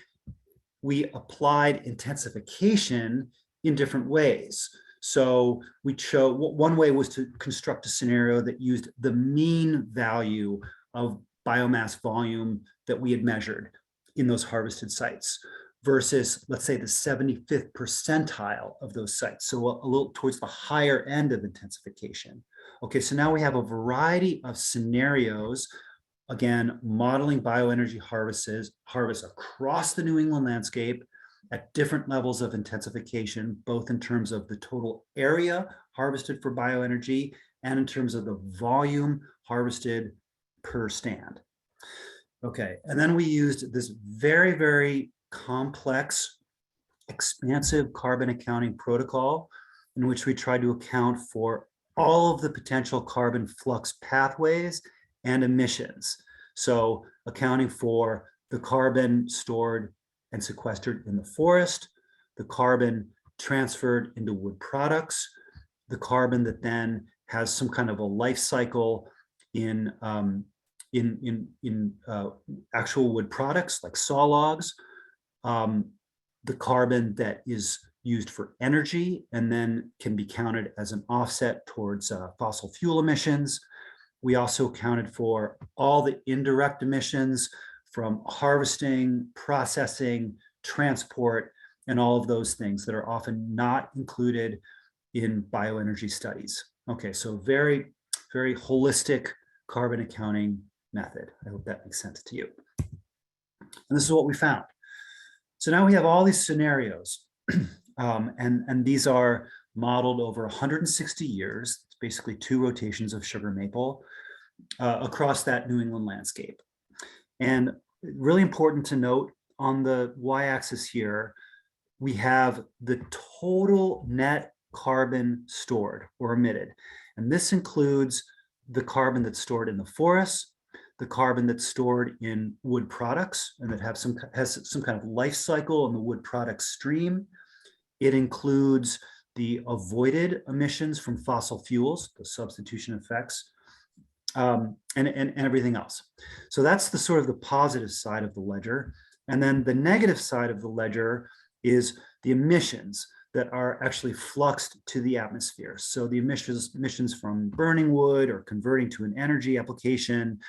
applied intensification in different ways. So we chose, one way was to construct a scenario that used the mean value of biomass volume that we had measured in those harvested sites versus, let's say, the 75th percentile of those sites. So a little towards the higher end of intensification. Okay, so now we have a variety of scenarios, again, modeling bioenergy harvests across the New England landscape at different levels of intensification, both in terms of the total area harvested for bioenergy and in terms of the volume harvested per stand. Okay, and then we used this very, very complex, expansive carbon accounting protocol in which we tried to account for all of the potential carbon flux pathways and emissions. So accounting for the carbon stored and sequestered in the forest, the carbon transferred into wood products, the carbon that then has some kind of a life cycle in actual wood products like saw logs, the carbon that is used for energy and then can be counted as an offset towards fossil fuel emissions. We also accounted for all the indirect emissions from harvesting, processing, transport, and all of those things that are often not included in bioenergy studies. Okay, so very, very holistic carbon accounting method. I hope that makes sense to you. And this is what we found. So now we have all these scenarios, and these are modeled over 160 years. It's basically 2 rotations of sugar maple across that New England landscape. And really important to note, on the y-axis here, we have the total net carbon stored or emitted. And this includes the carbon that's stored in the forest, the carbon that's stored in wood products and that has some kind of life cycle in the wood product stream, It includes the avoided emissions from fossil fuels, the substitution effects, and everything else. So that's the sort of the positive side of the ledger. And then the negative side of the ledger is the emissions that are actually fluxed to the atmosphere. So the emissions from burning wood or converting to an energy application,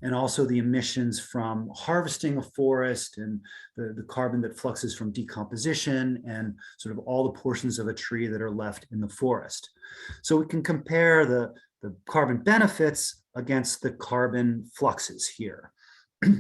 and also the emissions from harvesting a forest and the carbon that fluxes from decomposition and sort of all the portions of a tree that are left in the forest. So we can compare the carbon benefits against the carbon fluxes here.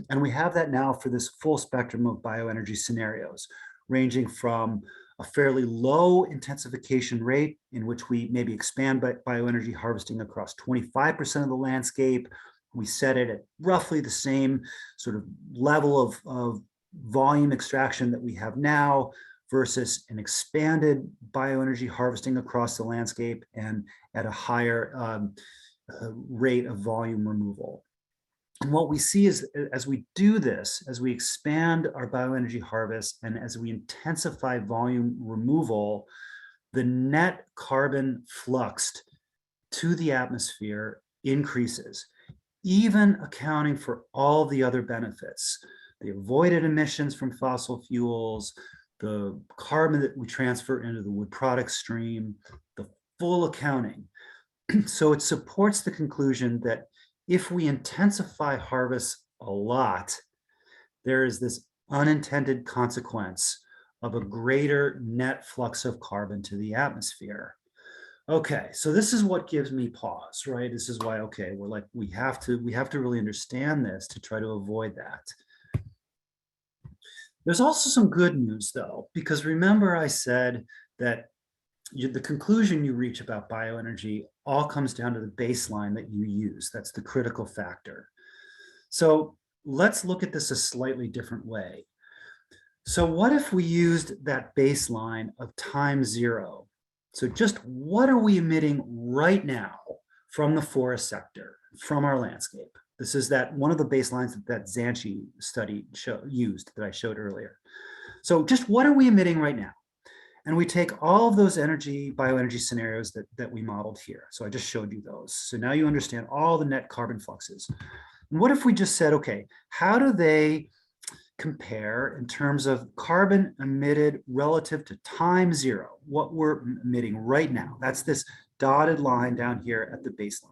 And we have that now for this full spectrum of bioenergy scenarios, ranging from a fairly low intensification rate in which we maybe expand bioenergy harvesting across 25% of the landscape. We set it at roughly the same sort of level of volume extraction that we have now versus an expanded bioenergy harvesting across the landscape and at a higher rate of volume removal. And what we see is as we do this, as we expand our bioenergy harvest and as we intensify volume removal, the net carbon fluxed to the atmosphere increases, even accounting for all the other benefits, the avoided emissions from fossil fuels, the carbon that we transfer into the wood product stream, the full accounting. So it supports the conclusion that if we intensify harvests a lot, there is this unintended consequence of a greater net flux of carbon to the atmosphere. Okay, so this is what gives me pause, right? This is why, okay, we're like, we have to really understand this to try to avoid that. There's also some good news though, because remember I said that the conclusion you reach about bioenergy all comes down to the baseline that you use. That's the critical factor. So let's look at this a slightly different way. So what if we used that baseline of time zero? So just what are we emitting right now from the forest sector, from our landscape? This is that one of the baselines that Zanchi study used that I showed earlier. So just what are we emitting right now? And we take all of those bioenergy scenarios that we modeled here. So I just showed you those. So now you understand all the net carbon fluxes. And what if we just said, okay, how do they compare in terms of carbon emitted relative to time zero, what we're emitting right now? That's this dotted line down here at the baseline.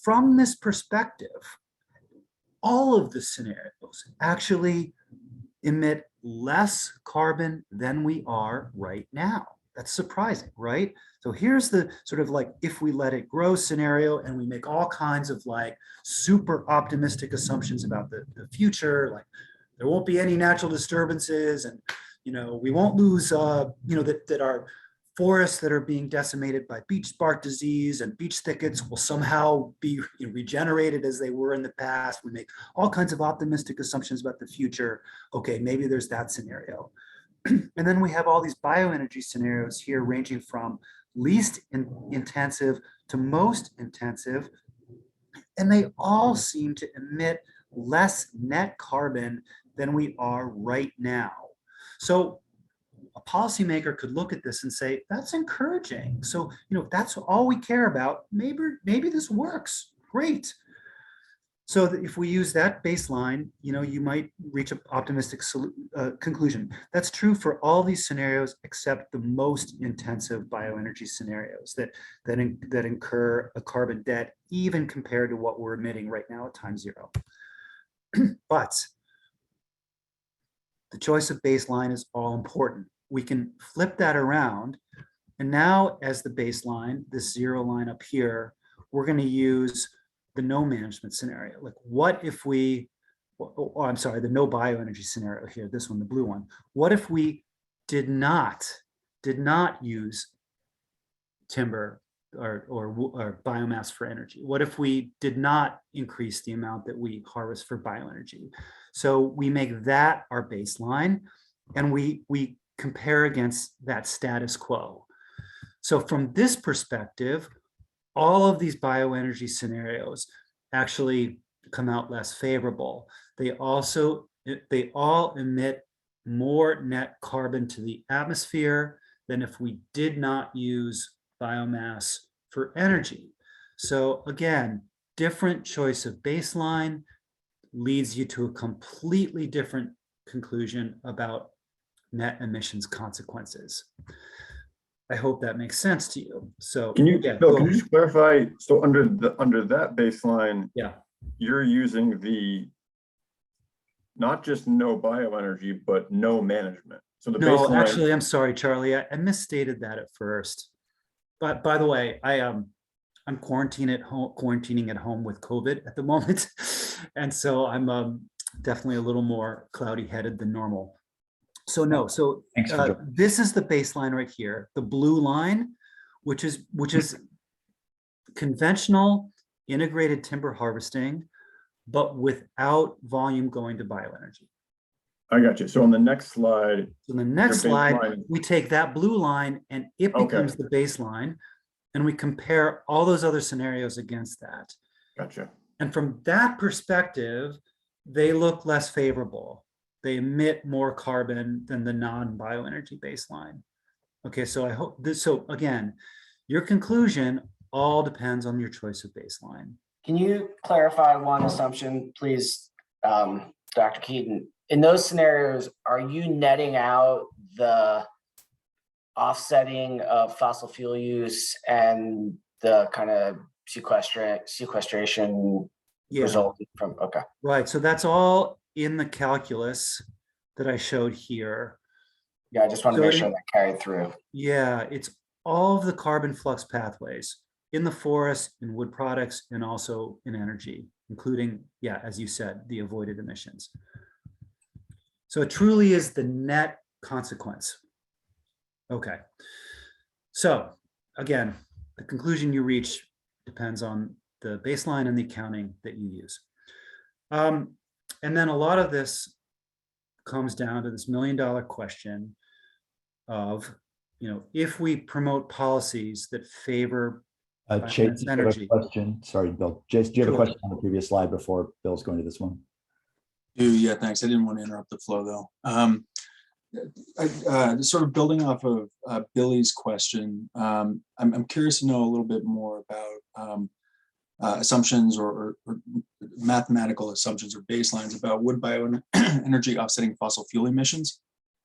From this perspective, all of the scenarios actually emit less carbon than we are right now. That's surprising, right? So here's the sort of like, if we let it grow scenario and we make all kinds of like super optimistic assumptions about the future, like there won't be any natural disturbances and, we won't lose, that our forests that are being decimated by beech bark disease and beech thickets will somehow be regenerated as they were in the past. We make all kinds of optimistic assumptions about the future. Okay, maybe there's that scenario. And then we have all these bioenergy scenarios here ranging from least intensive to most intensive. And they all seem to emit less net carbon than we are right now. So a policymaker could look at this and say, that's encouraging. So, if that's all we care about, maybe this works. Great. So that if we use that baseline, you might reach an optimistic conclusion. That's true for all these scenarios except the most intensive bioenergy scenarios that incur a carbon debt, even compared to what we're emitting right now at time zero. But the choice of baseline is all important. We can flip that around. And now as the baseline, this zero line up here, we're going to use the no management scenario. Like what if the no bioenergy scenario here, this one, the blue one. What if we did not use timber or biomass for energy? What if we did not increase the amount that we harvest for bioenergy? So we make that our baseline and we compare against that status quo. So from this perspective, all of these bioenergy scenarios actually come out less favorable. They all emit more net carbon to the atmosphere than if we did not use biomass for energy. So again, different choice of baseline leads you to a completely different conclusion about net emissions consequences. I hope that makes sense to you. So Can you, yeah, Bill, go can you ahead. just clarify? So under that baseline, Yeah. you're using the not just no bioenergy, but no management. So the No, baseline. actually, I'm sorry, Charlie. I misstated that at first. But by the way, I'm quarantining at home with COVID at the moment, and so I'm definitely a little more cloudy-headed than normal. So no, so Thanks for joining. this is the baseline right here, the blue line, which is conventional integrated timber harvesting, but without volume going to bioenergy. I got you. So on the next slide, So the next your slide, baseline- we take that blue line and it Okay. becomes the baseline, and we compare all those other scenarios against that. gotcha. And from that perspective, they look less favorable. They emit more carbon than the non-bioenergy baseline. Okay, so I hope this, so again, your conclusion all depends on your choice of baseline. Can you clarify one assumption, please, Dr. Keaton? In those scenarios, are you netting out the offsetting of fossil fuel use and the kind of sequestration resulting from, okay. Right, so that's all in the calculus that I showed here. Yeah, I just want to make sure that carried through. Yeah, it's all of the carbon flux pathways in the forest, in wood products, and also in energy, including, yeah, as you said, the avoided emissions. So it truly is the net consequence. Okay. So again, the conclusion you reach depends on the baseline and the accounting that you use. And then a lot of this comes down to this $1 million question of, you know, if we promote policies that favor Chase, do you have a energy. question? Sorry, Bill. Chase, do you have a Sure. question on the previous slide before Bill's going to this one? Yeah, thanks. I didn't want to interrupt the flow though. Sort of building off of Billy's question, I'm curious to know a little bit more about assumptions or mathematical assumptions or baselines about wood bioenergy offsetting fossil fuel emissions.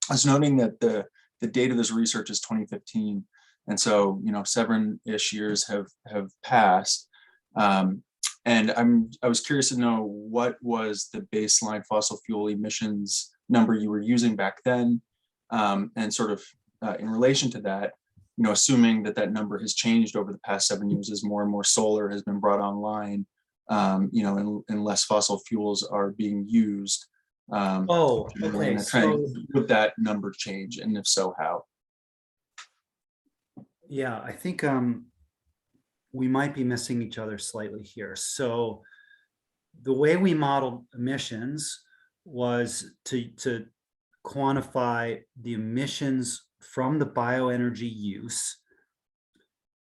I was noting that the date of this research is 2015, and so 7-ish years have passed. And I was curious to know what was the baseline fossil fuel emissions number you were using back then, and sort of in relation to that, assuming that number has changed over the past 7 years as more and more solar has been brought online, and less fossil fuels are being used. Okay. So, would that number change, and if so, how? yeah, I think we might be missing each other slightly here. So the way we modeled emissions was to quantify the emissions from the bioenergy use,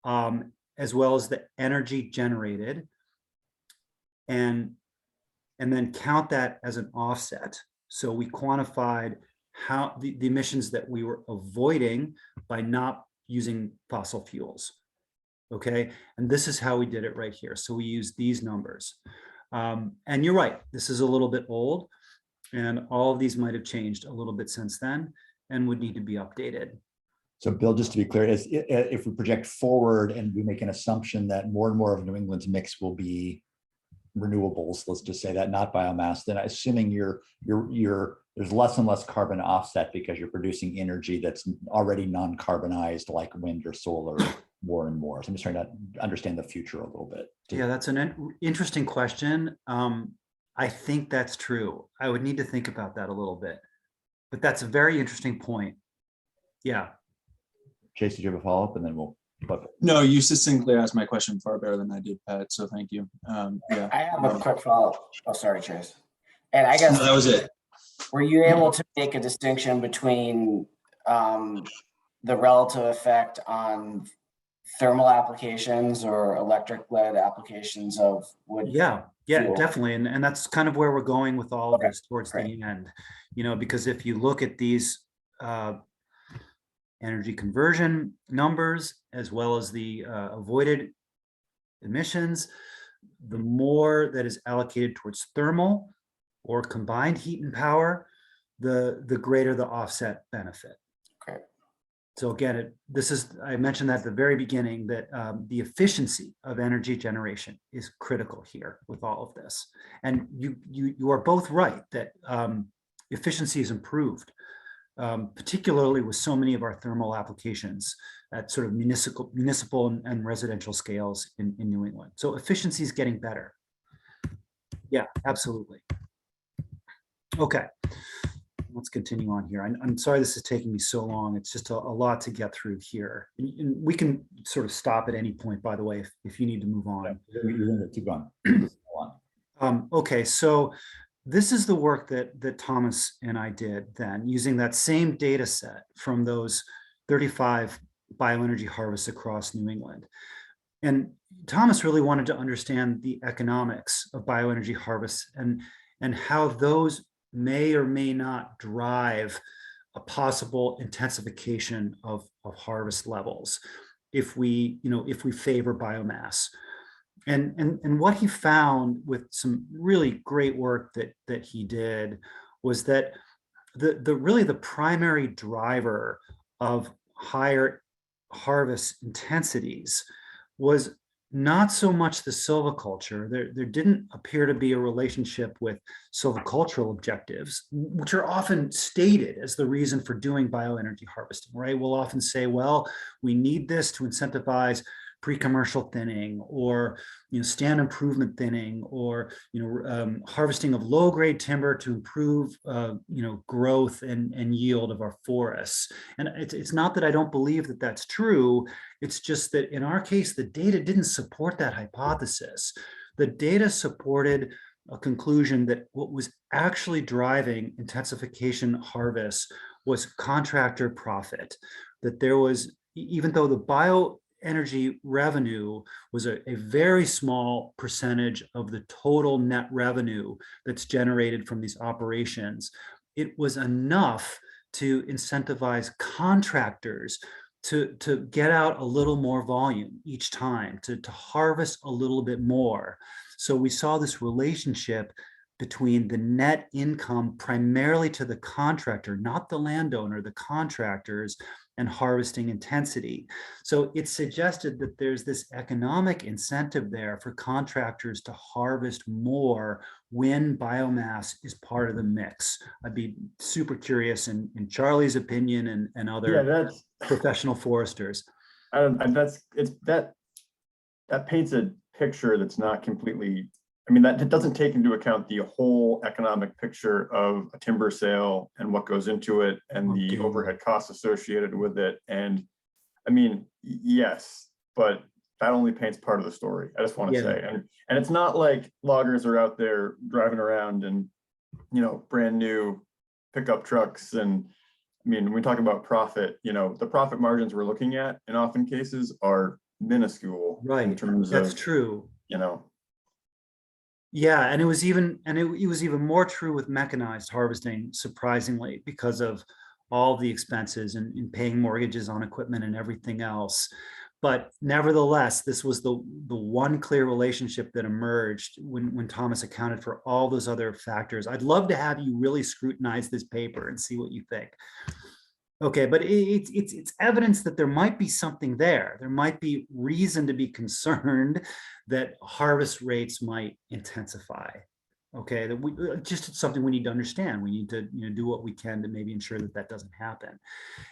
as well as the energy generated, and then count that as an offset. So we quantified how the emissions that we were avoiding by not using fossil fuels. Okay, and this is how we did it right here. So we use these numbers. And you're right, this is a little bit old, and all of these might have changed a little bit since then and would need to be updated. So Bill, just to be clear, if we project forward and we make an assumption that more and more of New England's mix will be renewables, let's just say that, not biomass, then assuming there's less and less carbon offset because you're producing energy that's already non-carbonized, like wind or solar, more and more. So I'm just trying to understand the future a little bit. Yeah, that's an interesting question. I think that's true. I would need to think about that a little bit, but that's a very interesting point. Yeah. Chase, did you have a follow-up? And then we'll. No, you succinctly asked my question far better than I did, Pat. So thank you. Yeah. I have a quick follow-up. Oh, sorry, Chase. And I guess no, that was it. Were you able to make a distinction between the relative effect on thermal applications or electric-led applications of wood? Yeah, fuel? definitely. And that's kind of where we're going with all of this towards the end, because if you look at these energy conversion numbers, as well as the avoided emissions, the more that is allocated towards thermal or combined heat and power, the greater the offset benefit. Okay. So again, I mentioned at the very beginning that the efficiency of energy generation is critical here with all of this. And you are both right that efficiency is improved, particularly with so many of our thermal applications at sort of municipal and residential scales in New England. So efficiency is getting better. Yeah, absolutely. Okay. Let's continue on here. I'm sorry this is taking me so long. It's just a lot to get through here. And we can sort of stop at any point, by the way, if you need to move on. Keep going. Okay, so this is the work that Thomas and I did then, using that same data set from those 35 bioenergy harvests across New England. And Thomas really wanted to understand the economics of bioenergy harvests and how those may or may not drive a possible intensification of harvest levels if we favor biomass. And what he found with some really great work that he did was that the primary driver of higher harvest intensities was not so much the silviculture. There didn't appear to be a relationship with silvicultural objectives, which are often stated as the reason for doing bioenergy harvesting, right? We'll often say, well, we need this to incentivize pre-commercial thinning, or stand improvement thinning, or harvesting of low-grade timber to improve growth and yield of our forests. And it's not that I don't believe that that's true. It's just that in our case, the data didn't support that hypothesis. The data supported a conclusion that what was actually driving intensification harvests was contractor profit. That there was, even though the bioenergy revenue was a very small percentage of the total net revenue that's generated from these operations, it was enough to incentivize contractors to get out a little more volume each time, to harvest a little bit more. So we saw this relationship between the net income primarily to the contractor, not the landowner, the contractors, and harvesting intensity. So it suggested that there's this economic incentive there for contractors to harvest more when biomass is part of the mix. I'd be super curious in Charlie's opinion and other professional foresters. That paints a picture that's not completely, that doesn't take into account the whole economic picture of a timber sale and what goes into it and the overhead costs associated with it. And yes, but that only paints part of the story. I just want to say, and it's not like loggers are out there driving around and, brand new pickup trucks. And when we talk about profit, the profit margins we're looking at in often cases are minuscule. Right. In terms That's of, true. Yeah, and it was even more true with mechanized harvesting, surprisingly, because of all the expenses and paying mortgages on equipment and everything else. But nevertheless, this was the one clear relationship that emerged when Thomas accounted for all those other factors. I'd love to have you really scrutinize this paper and see what you think. Okay, but it's evidence that there might be something there. There might be reason to be concerned that harvest rates might intensify. Okay, that just something we need to understand. We need to do what we can to maybe ensure that that doesn't happen.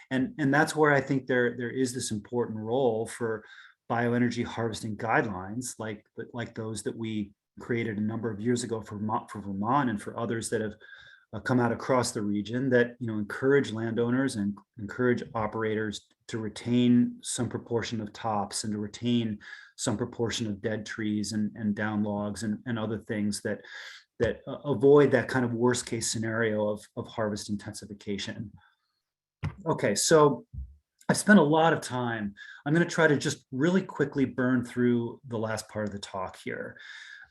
And that's where I think there is this important role for bioenergy harvesting guidelines like those that we created a number of years ago for Vermont and for others that have come out across the region that encourage landowners and encourage operators to retain some proportion of tops and to retain some proportion of dead trees and down logs and other things that avoid that kind of worst case scenario of harvest intensification. Okay, so I spent a lot of time. I'm going to try to just really quickly burn through the last part of the talk here.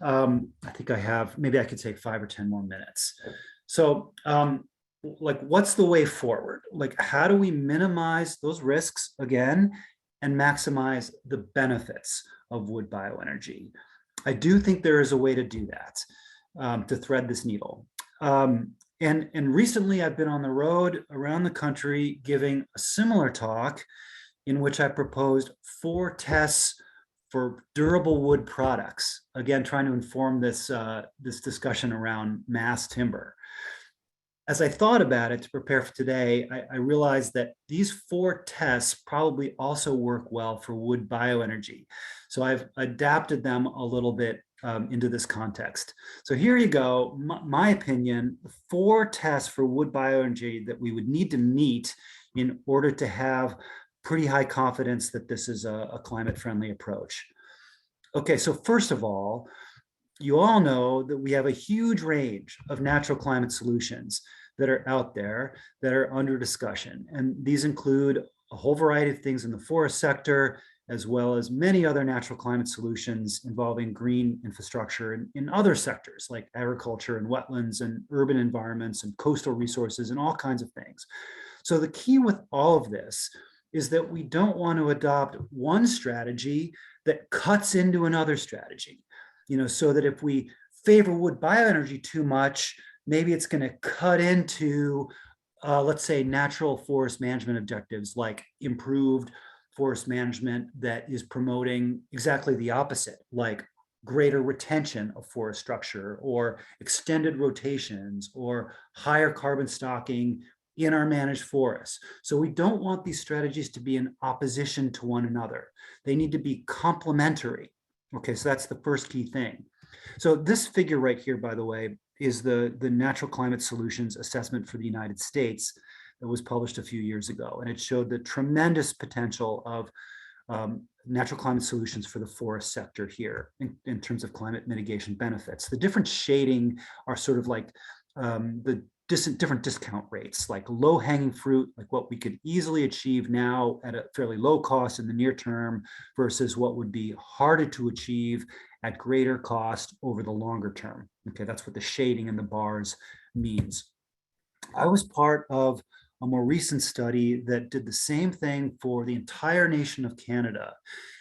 I think maybe I could take 5 or 10 more minutes. So like, what's the way forward? Like, how do we minimize those risks again and maximize the benefits of wood bioenergy? I do think there is a way to do that, to thread this needle. And recently I've been on the road around the country giving a similar talk in which I proposed 4 tests for durable wood products. Again, trying to inform this, this discussion around mass timber. As I thought about it to prepare for today, I realized that these 4 tests probably also work well for wood bioenergy. So I've adapted them a little bit into this context. So here you go, my opinion, 4 tests for wood bioenergy that we would need to meet in order to have pretty high confidence that this is a climate-friendly approach. Okay, so first of all, you all know that we have a huge range of natural climate solutions that are out there that are under discussion. And these include a whole variety of things in the forest sector, as well as many other natural climate solutions involving green infrastructure in other sectors like agriculture and wetlands and urban environments and coastal resources and all kinds of things. So the key with all of this is that we don't want to adopt one strategy that cuts into another strategy. So that if we favor wood bioenergy too much, maybe it's going to cut into, let's say, natural forest management objectives like improved forest management that is promoting exactly the opposite, like greater retention of forest structure or extended rotations or higher carbon stocking in our managed forests. So we don't want these strategies to be in opposition to one another. They need to be complementary. Okay, so that's the first key thing. So this figure right here, by the way, is the Natural Climate Solutions Assessment for the United States that was published a few years ago. And it showed the tremendous potential of natural climate solutions for the forest sector here in terms of climate mitigation benefits. The different shading are sort of like the different discount rates, like low hanging fruit, like what we could easily achieve now at a fairly low cost in the near term versus what would be harder to achieve at greater cost over the longer term. Okay, that's what the shading in the bars means. I was part of a more recent study that did the same thing for the entire nation of Canada.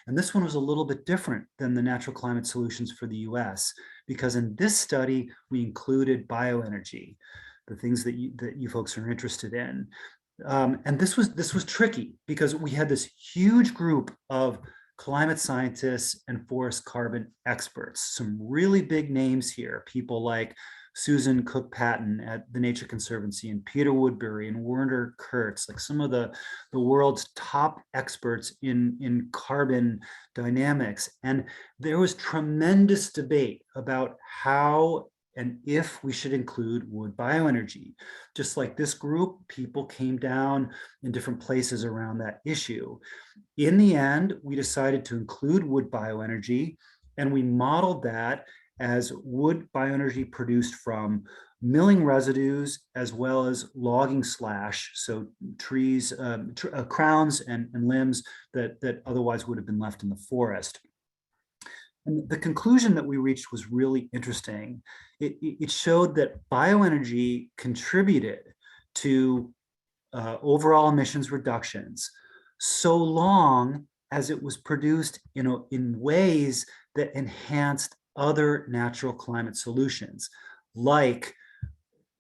And this one was a little bit different than the natural climate solutions for the US, because in this study, we included bioenergy, the things that you folks are interested in. And this was tricky because we had this huge group of climate scientists and forest carbon experts, some really big names here, people like Susan Cook-Patton at the Nature Conservancy and Peter Woodbury and Werner Kurtz, like some of the world's top experts in carbon dynamics. And there was tremendous debate about how and if we should include wood bioenergy. Just like this group, people came down in different places around that issue. In the end, we decided to include wood bioenergy, and we modeled that as wood bioenergy produced from milling residues as well as logging slash, so trees, crowns and limbs that otherwise would have been left in the forest. And the conclusion that we reached was really interesting. It showed that bioenergy contributed to overall emissions reductions so long as it was produced in ways that enhanced other natural climate solutions, like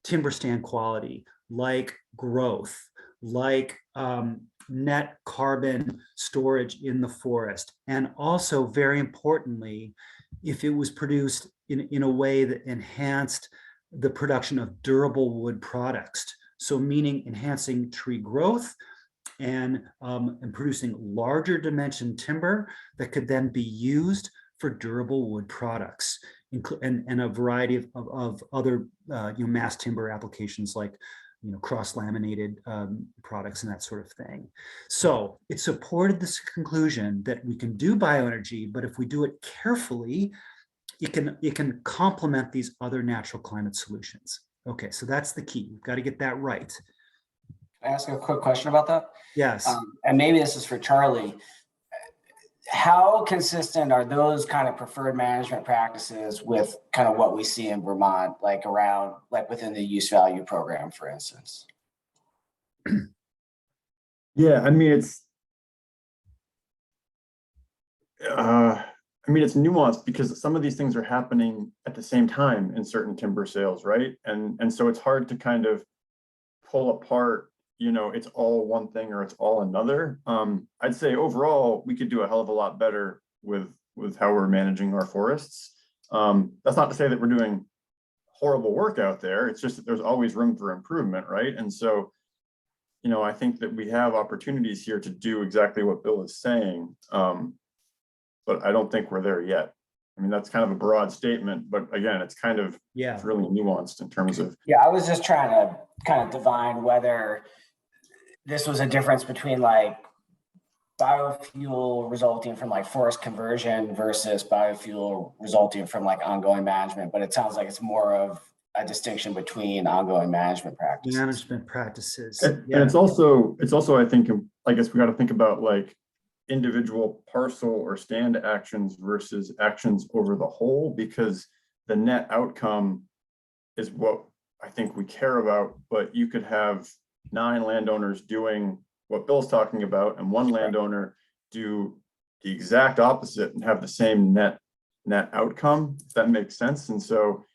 timber stand quality, like growth, like net carbon storage in the forest. And also, very importantly, if it was produced in a way that enhanced the production of durable wood products. So meaning enhancing tree growth and producing larger dimension timber that could then be used for durable wood products, and a variety of other mass timber applications like cross-laminated products and that sort of thing. So it supported this conclusion that we can do bioenergy, but if we do it carefully, it can complement these other natural climate solutions. Okay, so that's the key. We've got to get that right. Can I ask a quick question about that? Yes. And maybe this is for Charlie. how consistent are those kind of preferred management practices with kind of what we see in Vermont, like around, like within the use value program, for instance? Yeah, I mean, it's nuanced because some of these things are happening at the same time in certain timber sales, right? And so it's hard to kind of pull apart, you know, it's all one thing or it's all another. I'd say overall, we could do a hell of a lot better with how we're managing our forests. That's not to say that we're doing horrible work out there. It's just that there's always room for improvement, right? And so, you know, I think that we have opportunities here to do exactly what Bill is saying. But I don't think we're there yet. I mean, that's kind of a broad statement, but again, it's kind of, it's really nuanced in terms of. Yeah, I was just trying to kind of divine whether this was a difference between like biofuel resulting from like forest conversion versus biofuel resulting from like ongoing management, but it sounds like it's more of a distinction between ongoing management practices. And it's also, I think, I guess we got to think about like individual parcel or stand actions versus actions over the whole, because the net outcome is what I think we care about. But you could have 9 landowners doing what Bill's talking about and one landowner do the exact opposite and have the same net outcome, if that makes sense. And so,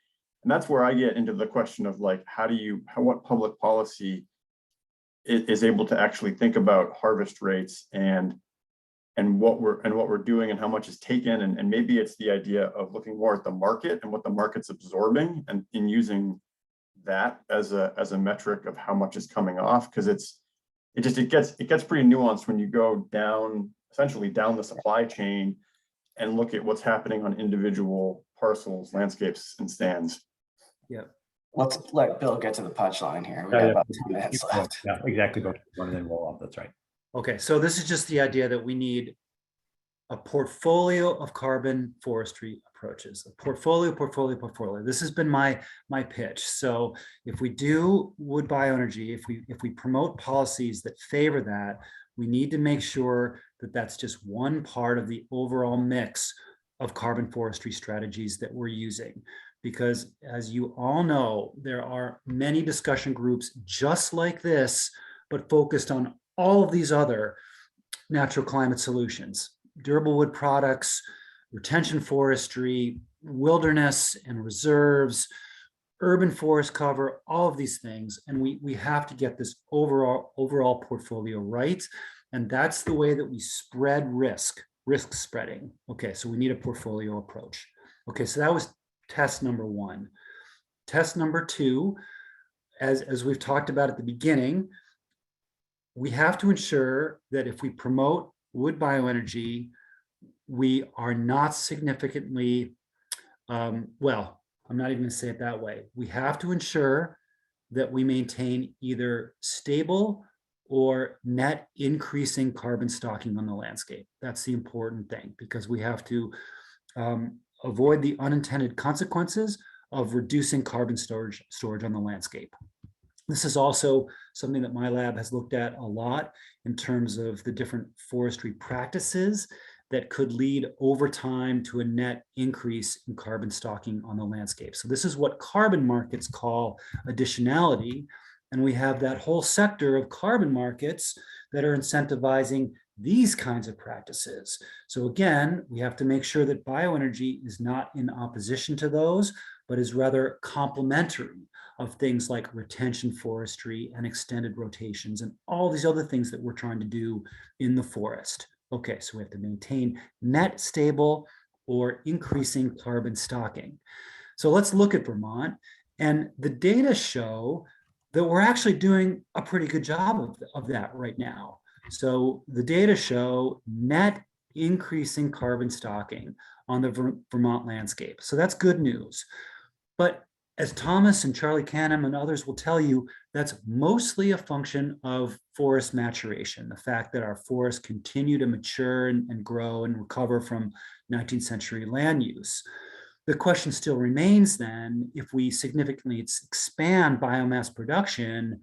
and that's where I get into the question of like, what public policy is able to actually think about harvest rates and what we're doing and how much is taken. And maybe it's the idea of looking more at the market and what the market's absorbing and in using that as a metric of how much is coming off. Because it gets pretty nuanced when you go down, essentially down the supply chain and look at what's happening on individual parcels, landscapes, and stands. Yeah. Let's let Bill get to the punchline here. We got about 2 minutes left. Yeah, exactly. Go one and then roll off. That's right. Okay, so this is just the idea that we need a portfolio of carbon forestry approaches. A portfolio. This has been my pitch. So if we do wood bioenergy, if we promote policies that favor that, we need to make sure that that's just one part of the overall mix of carbon forestry strategies that we're using. Because as you all know, there are many discussion groups just like this, but focused on all of these other natural climate solutions, durable wood products, retention forestry, wilderness and reserves, urban forest cover, all of these things. And we have to get this overall portfolio right. And that's the way that we spread risk spreading. Okay, so we need a portfolio approach. Okay, so that was test number 1. Test number 2, as we've talked about at the beginning, we have to ensure that if we promote wood bioenergy, we are not significantly, well, I'm not even going to say it that way. We have to ensure that we maintain either stable or net increasing carbon stocking on the landscape. That's the important thing, because we have to avoid the unintended consequences of reducing carbon storage on the landscape. This is also something that my lab has looked at a lot in terms of the different forestry practices that could lead over time to a net increase in carbon stocking on the landscape. So this is what carbon markets call additionality. And we have that whole sector of carbon markets that are incentivizing these kinds of practices. So again, we have to make sure that bioenergy is not in opposition to those, but is rather complementary of things like retention forestry and extended rotations and all these other things that we're trying to do in the forest. Okay, so we have to maintain net stable or increasing carbon stocking. So let's look at Vermont, and the data show that we're actually doing a pretty good job of that right now. So the data show net increasing carbon stocking on the Vermont landscape. So that's good news. But as Thomas and Charlie Canham and others will tell you, that's mostly a function of forest maturation, the fact that our forests continue to mature and grow and recover from 19th century land use. The question still remains then, if we significantly expand biomass production,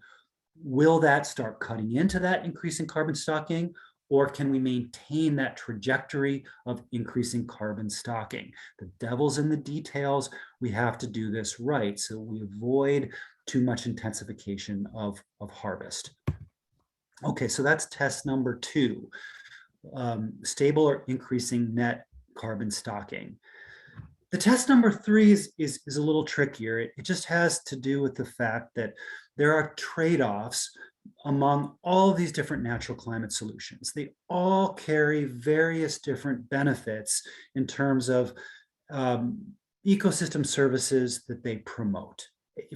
will that start cutting into that increase in carbon stocking, or can we maintain that trajectory of increasing carbon stocking? The devil's in the details. We have to do this right so we avoid too much intensification of harvest. Okay, so that's test number 2, stable or increasing net carbon stocking. The test number 3 is a little trickier. It just has to do with the fact that there are trade-offs among all of these different natural climate solutions. They all carry various different benefits in terms of ecosystem services that they promote,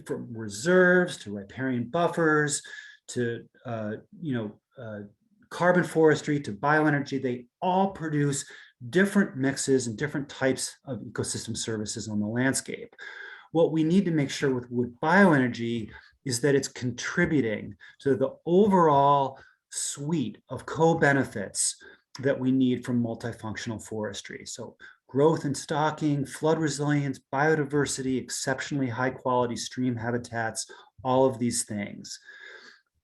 from reserves to riparian buffers to carbon forestry to bioenergy. They all produce different mixes and different types of ecosystem services on the landscape. What we need to make sure with wood bioenergy is that it's contributing to the overall suite of co-benefits that we need from multifunctional forestry. So growth and stocking, flood resilience, biodiversity, exceptionally high quality stream habitats, all of these things.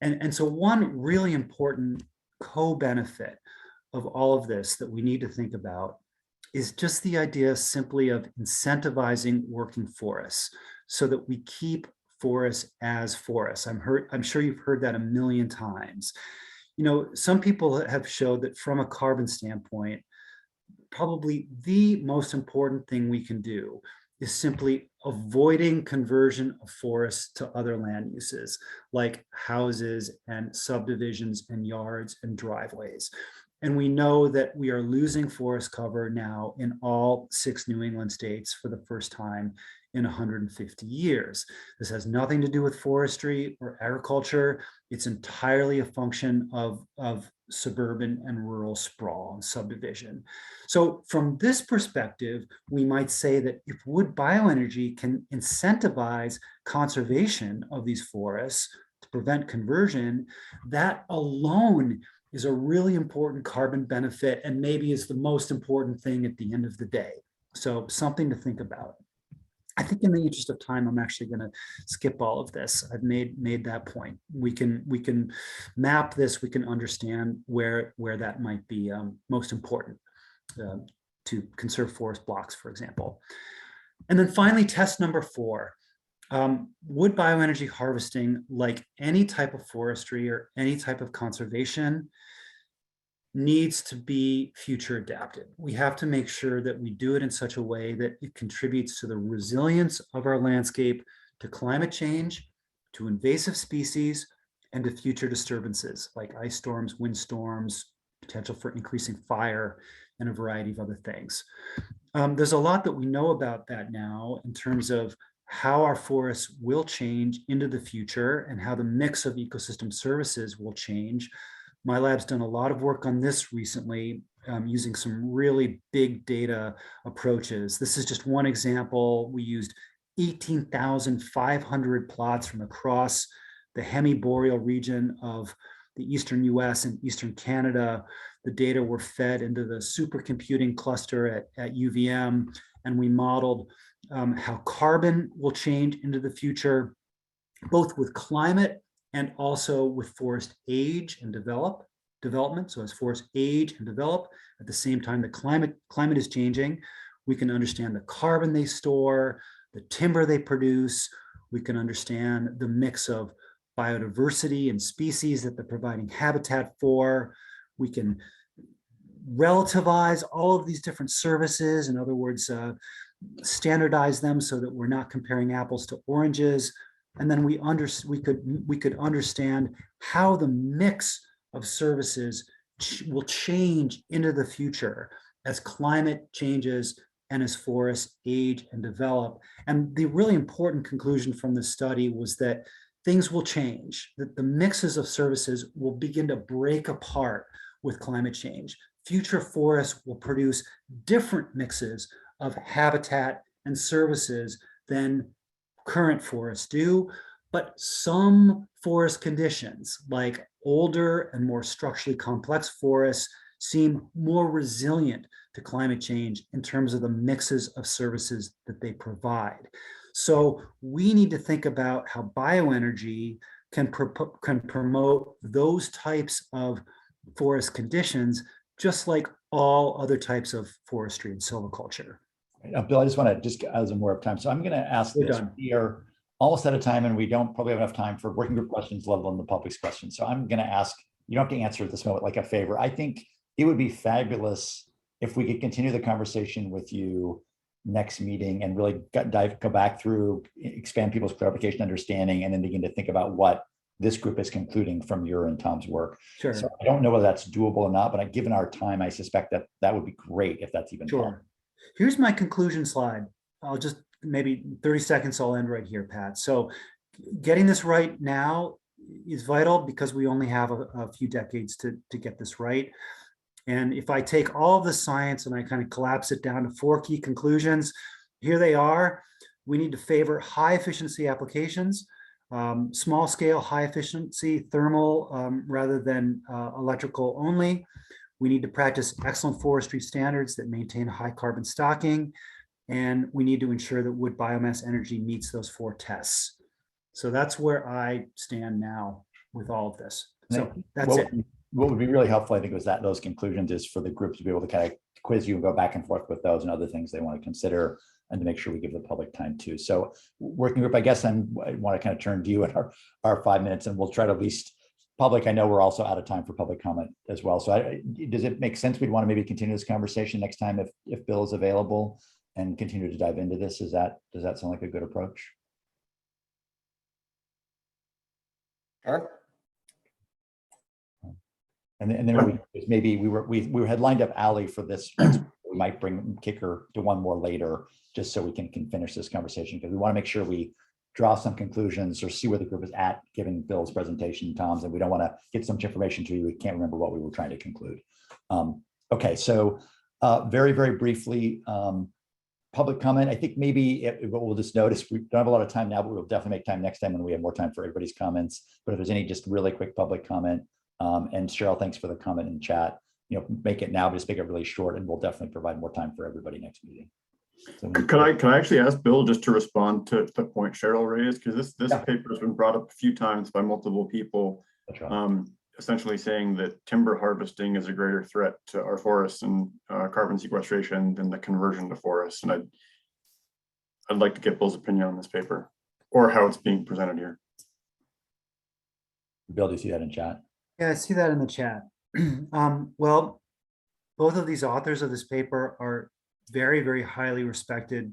And so one really important co-benefit of all of this that we need to think about is just the idea simply of incentivizing working forests so that we keep forests as forests. I'm sure you've heard that a million times. Some people have showed that from a carbon standpoint, probably the most important thing we can do is simply avoiding conversion of forests to other land uses like houses and subdivisions and yards and driveways. And we know that we are losing forest cover now in all 6 New England states for the first time in 150 years. This has nothing to do with forestry or agriculture. It's entirely a function of suburban and rural sprawl and subdivision. So from this perspective, we might say that if wood bioenergy can incentivize conservation of these forests to prevent conversion, that alone is a really important carbon benefit and maybe is the most important thing at the end of the day. So something to think about. I think in the interest of time, I'm actually going to skip all of this. I've made that point. We can map this. We can understand where that might be most important to conserve forest blocks, for example. And then finally, test number 4. Wood bioenergy harvesting, like any type of forestry or any type of conservation, needs to be future adapted. We have to make sure that we do it in such a way that it contributes to the resilience of our landscape, to climate change, to invasive species, and to future disturbances like ice storms, windstorms, potential for increasing fire, and a variety of other things. There's a lot that we know about that now in terms of how our forests will change into the future and how the mix of ecosystem services will change. My lab's done a lot of work on this recently using some really big data approaches. This is just one example. We used 18,500 plots from across the hemiboreal region of the eastern US and eastern Canada. The data were fed into the supercomputing cluster at UVM, and we modeled how carbon will change into the future, both with climate and also with forest age and development. So as forests age and develop, at the same time the climate is changing, we can understand the carbon they store, the timber they produce. We can understand the mix of biodiversity and species that they're providing habitat for. We can relativize all of these different services. In other words, standardize them so that we're not comparing apples to oranges. And then we could understand how the mix of services will change into the future as climate changes and as forests age and develop. And the really important conclusion from this study was that things will change, that the mixes of services will begin to break apart with climate change. Future forests will produce different mixes of habitat and services than current forests do, but some forest conditions, like older and more structurally complex forests, seem more resilient to climate change in terms of the mixes of services that they provide. So we need to think about how bioenergy can promote those types of forest conditions, just like all other types of forestry and silviculture. Bill, I just want to just as I'm more of time. So I'm going to ask We're this. done. We are almost out of time and we don't probably have enough time for working group questions, let alone the public's questions. So I'm going to ask, you don't have to answer at this moment like a favor. I think it would be fabulous if we could continue the conversation with you next meeting and really go back through, expand people's clarification, understanding, and then begin to think about what this group is concluding from your and Tom's work. Sure. So I don't know whether that's doable or not, but given our time, I suspect that that would be great if that's even possible. Sure. Here's my conclusion slide. I'll just maybe 30 seconds. I'll end right here, Pat. So getting this right now is vital because we only have a few decades to get this right. And if I take all of the science and I kind of collapse it down to 4 key conclusions, here they are. We need to favor high efficiency applications, small scale, high efficiency thermal rather than electrical only. We need to practice excellent forestry standards that maintain high carbon stocking. And we need to ensure that wood biomass energy meets those 4 tests. So that's where I stand now with all of this. So that's it. What would be really helpful, I think, was that those conclusions is for the group to be able to kind of quiz you and go back and forth with those and other things they want to consider, and to make sure we give the public time too. So working group, I guess I want to kind of turn to you at our 5 minutes, and we'll try to at least public. I know we're also out of time for public comment as well. So does it make sense? We'd want to maybe continue this conversation next time if Bill is available and continue to dive into this. Does that sound like a good approach? Sure. And then maybe we had lined up Ali for this. We might kick her to one more later, just so we can finish this conversation, because we want to make sure we draw some conclusions or see where the group is at, given Bill's presentation, Tom's, and we don't want to get so much information to you we can't remember what we were trying to conclude. Okay, so very, very briefly, public comment. I think maybe what we'll just notice, we don't have a lot of time now, but we'll definitely make time next time when we have more time for everybody's comments. But if there's any just really quick public comment, and Cheryl, thanks for the comment in chat. Make it now, but just make it really short, and we'll definitely provide more time for everybody next meeting. So can I actually ask Bill just to respond to the point Cheryl raised, because this paper has been brought up a few times by multiple people, essentially saying that timber harvesting is a greater threat to our forests and carbon sequestration than the conversion to forests. And I'd like to get Bill's opinion on this paper, or how it's being presented here. Bill, do you see that in chat? Yeah, I see that in the chat. Well, both of these authors of this paper are very, very highly respected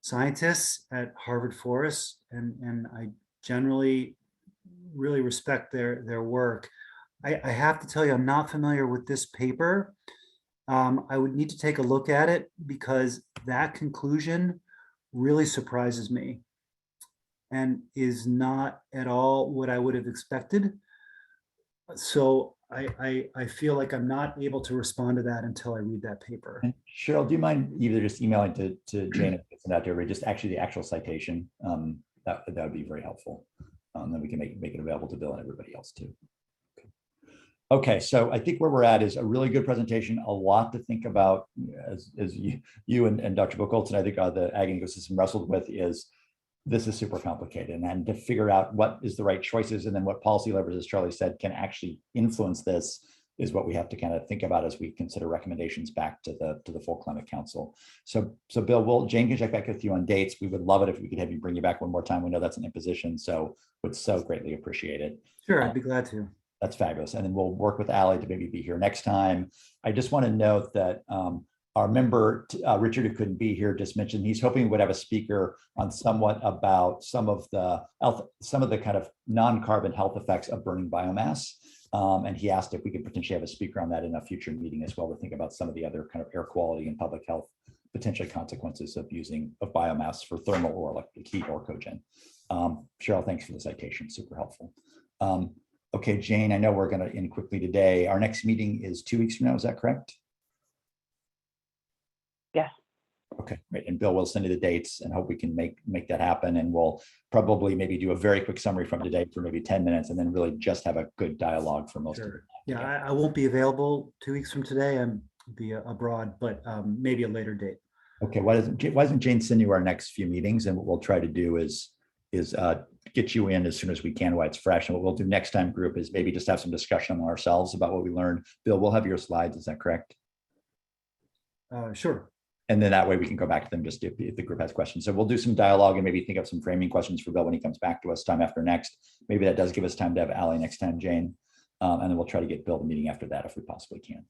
scientists at Harvard Forests, and I generally really respect their work. I have to tell you, I'm not familiar with this paper. I would need to take a look at it, because that conclusion really surprises me and is not at all what I would have expected. So I feel like I'm not able to respond to that until I read that paper. And Cheryl, do you mind either just emailing to Jane and send out to everybody, just actually the actual citation? That would be very helpful. Then we can make it available to Bill and everybody else too. Okay, so I think where we're at is a really good presentation, a lot to think about, as you and Dr. Buchholz, and I think the Ag Ecosystem wrestled with is, this is super complicated, and to figure out what is the right choices and then what policy levers, as Charlie said, can actually influence this is what we have to kind of think about as we consider recommendations back to the full Climate Council. So Bill, Jane can check back with you on dates. We would love it if we could have you bring you back one more time. We know that's an imposition, so would so greatly appreciate it. Sure, I'd be glad to. That's fabulous. And then we'll work with Ali to maybe be here next time. I just want to note that our member, Richard, who couldn't be here, just mentioned he's hoping we would have a speaker on somewhat about some of the kind of non-carbon health effects of burning biomass. And he asked if we could potentially have a speaker on that in a future meeting as well, to think about some of the other kind of air quality and public health potential consequences of using biomass for thermal or electric heat or cogen. Cheryl, thanks for the citation, super helpful. Okay, Jane, I know we're going to end quickly today. Our next meeting is 2 weeks from now, is that correct? Yes. Okay, great. And Bill will send you the dates, and hope we can make that happen. And we'll probably maybe do a very quick summary from today for maybe 10 minutes, and then really just have a good dialogue for most of it. Yeah, I won't be available 2 weeks from today. I'm be abroad, but maybe a later date. Okay, why doesn't Jane send you our next few meetings? And what we'll try to do is get you in as soon as we can while it's fresh. And what we'll do next time, group, is maybe just have some discussion among ourselves about what we learned. Bill, we'll have your slides. Is that correct? Sure. And then that way we can go back to them just if the group has questions. So we'll do some dialogue and maybe think of some framing questions for Bill when he comes back to us time after next. Maybe that does give us time to have Allie next time, Jane. And then we'll try to get Bill the meeting after that if we possibly can.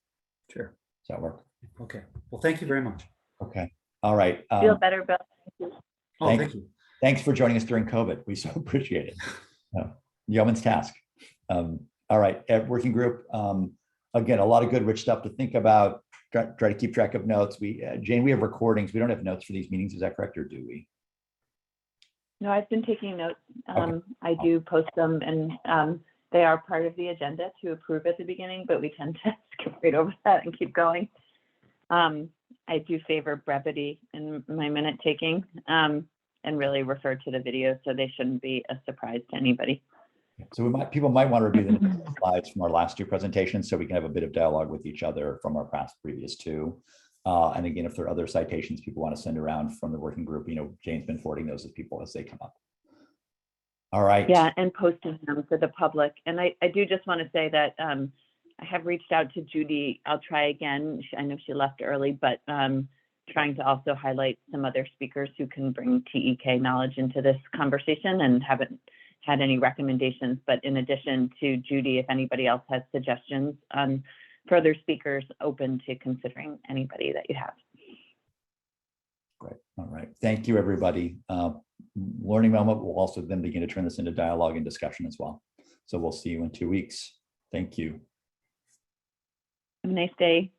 Sure. Does that work? Okay. Well, thank you very much. Okay. All right. Feel better, Bill. Oh, thank you. Thanks for joining us during COVID. We so appreciate it. Yeoman's task. All right. Working group. Again, a lot of good, rich stuff to think about. Try to keep track of notes. Jane, we have recordings. We don't have notes for these meetings. Is that correct, or do we? No, I've been taking notes. Okay. I do post them, and they are part of the agenda to approve at the beginning, but we tend to skip right over that and keep going. I do favor brevity in my minute taking, and really refer to the video, so they shouldn't be a surprise to anybody. So people might want to review the slides from our last two presentations so we can have a bit of dialogue with each other from our previous two. And again, if there are other citations people want to send around from the working group, Jane's been forwarding those to people as they come up. All right. Yeah, and posting them for the public. And I do just want to say that I have reached out to Judy. I'll try again. I know she left early, but trying to also highlight some other speakers who can bring TEK knowledge into this conversation, and haven't had any recommendations. But in addition to Judy, if anybody else has suggestions on further speakers, open to considering anybody that you have. Great. All right. Thank you, everybody. Learning moment will also then begin to turn this into dialogue and discussion as well. So we'll see you in 2 weeks. Thank you. Have a nice day.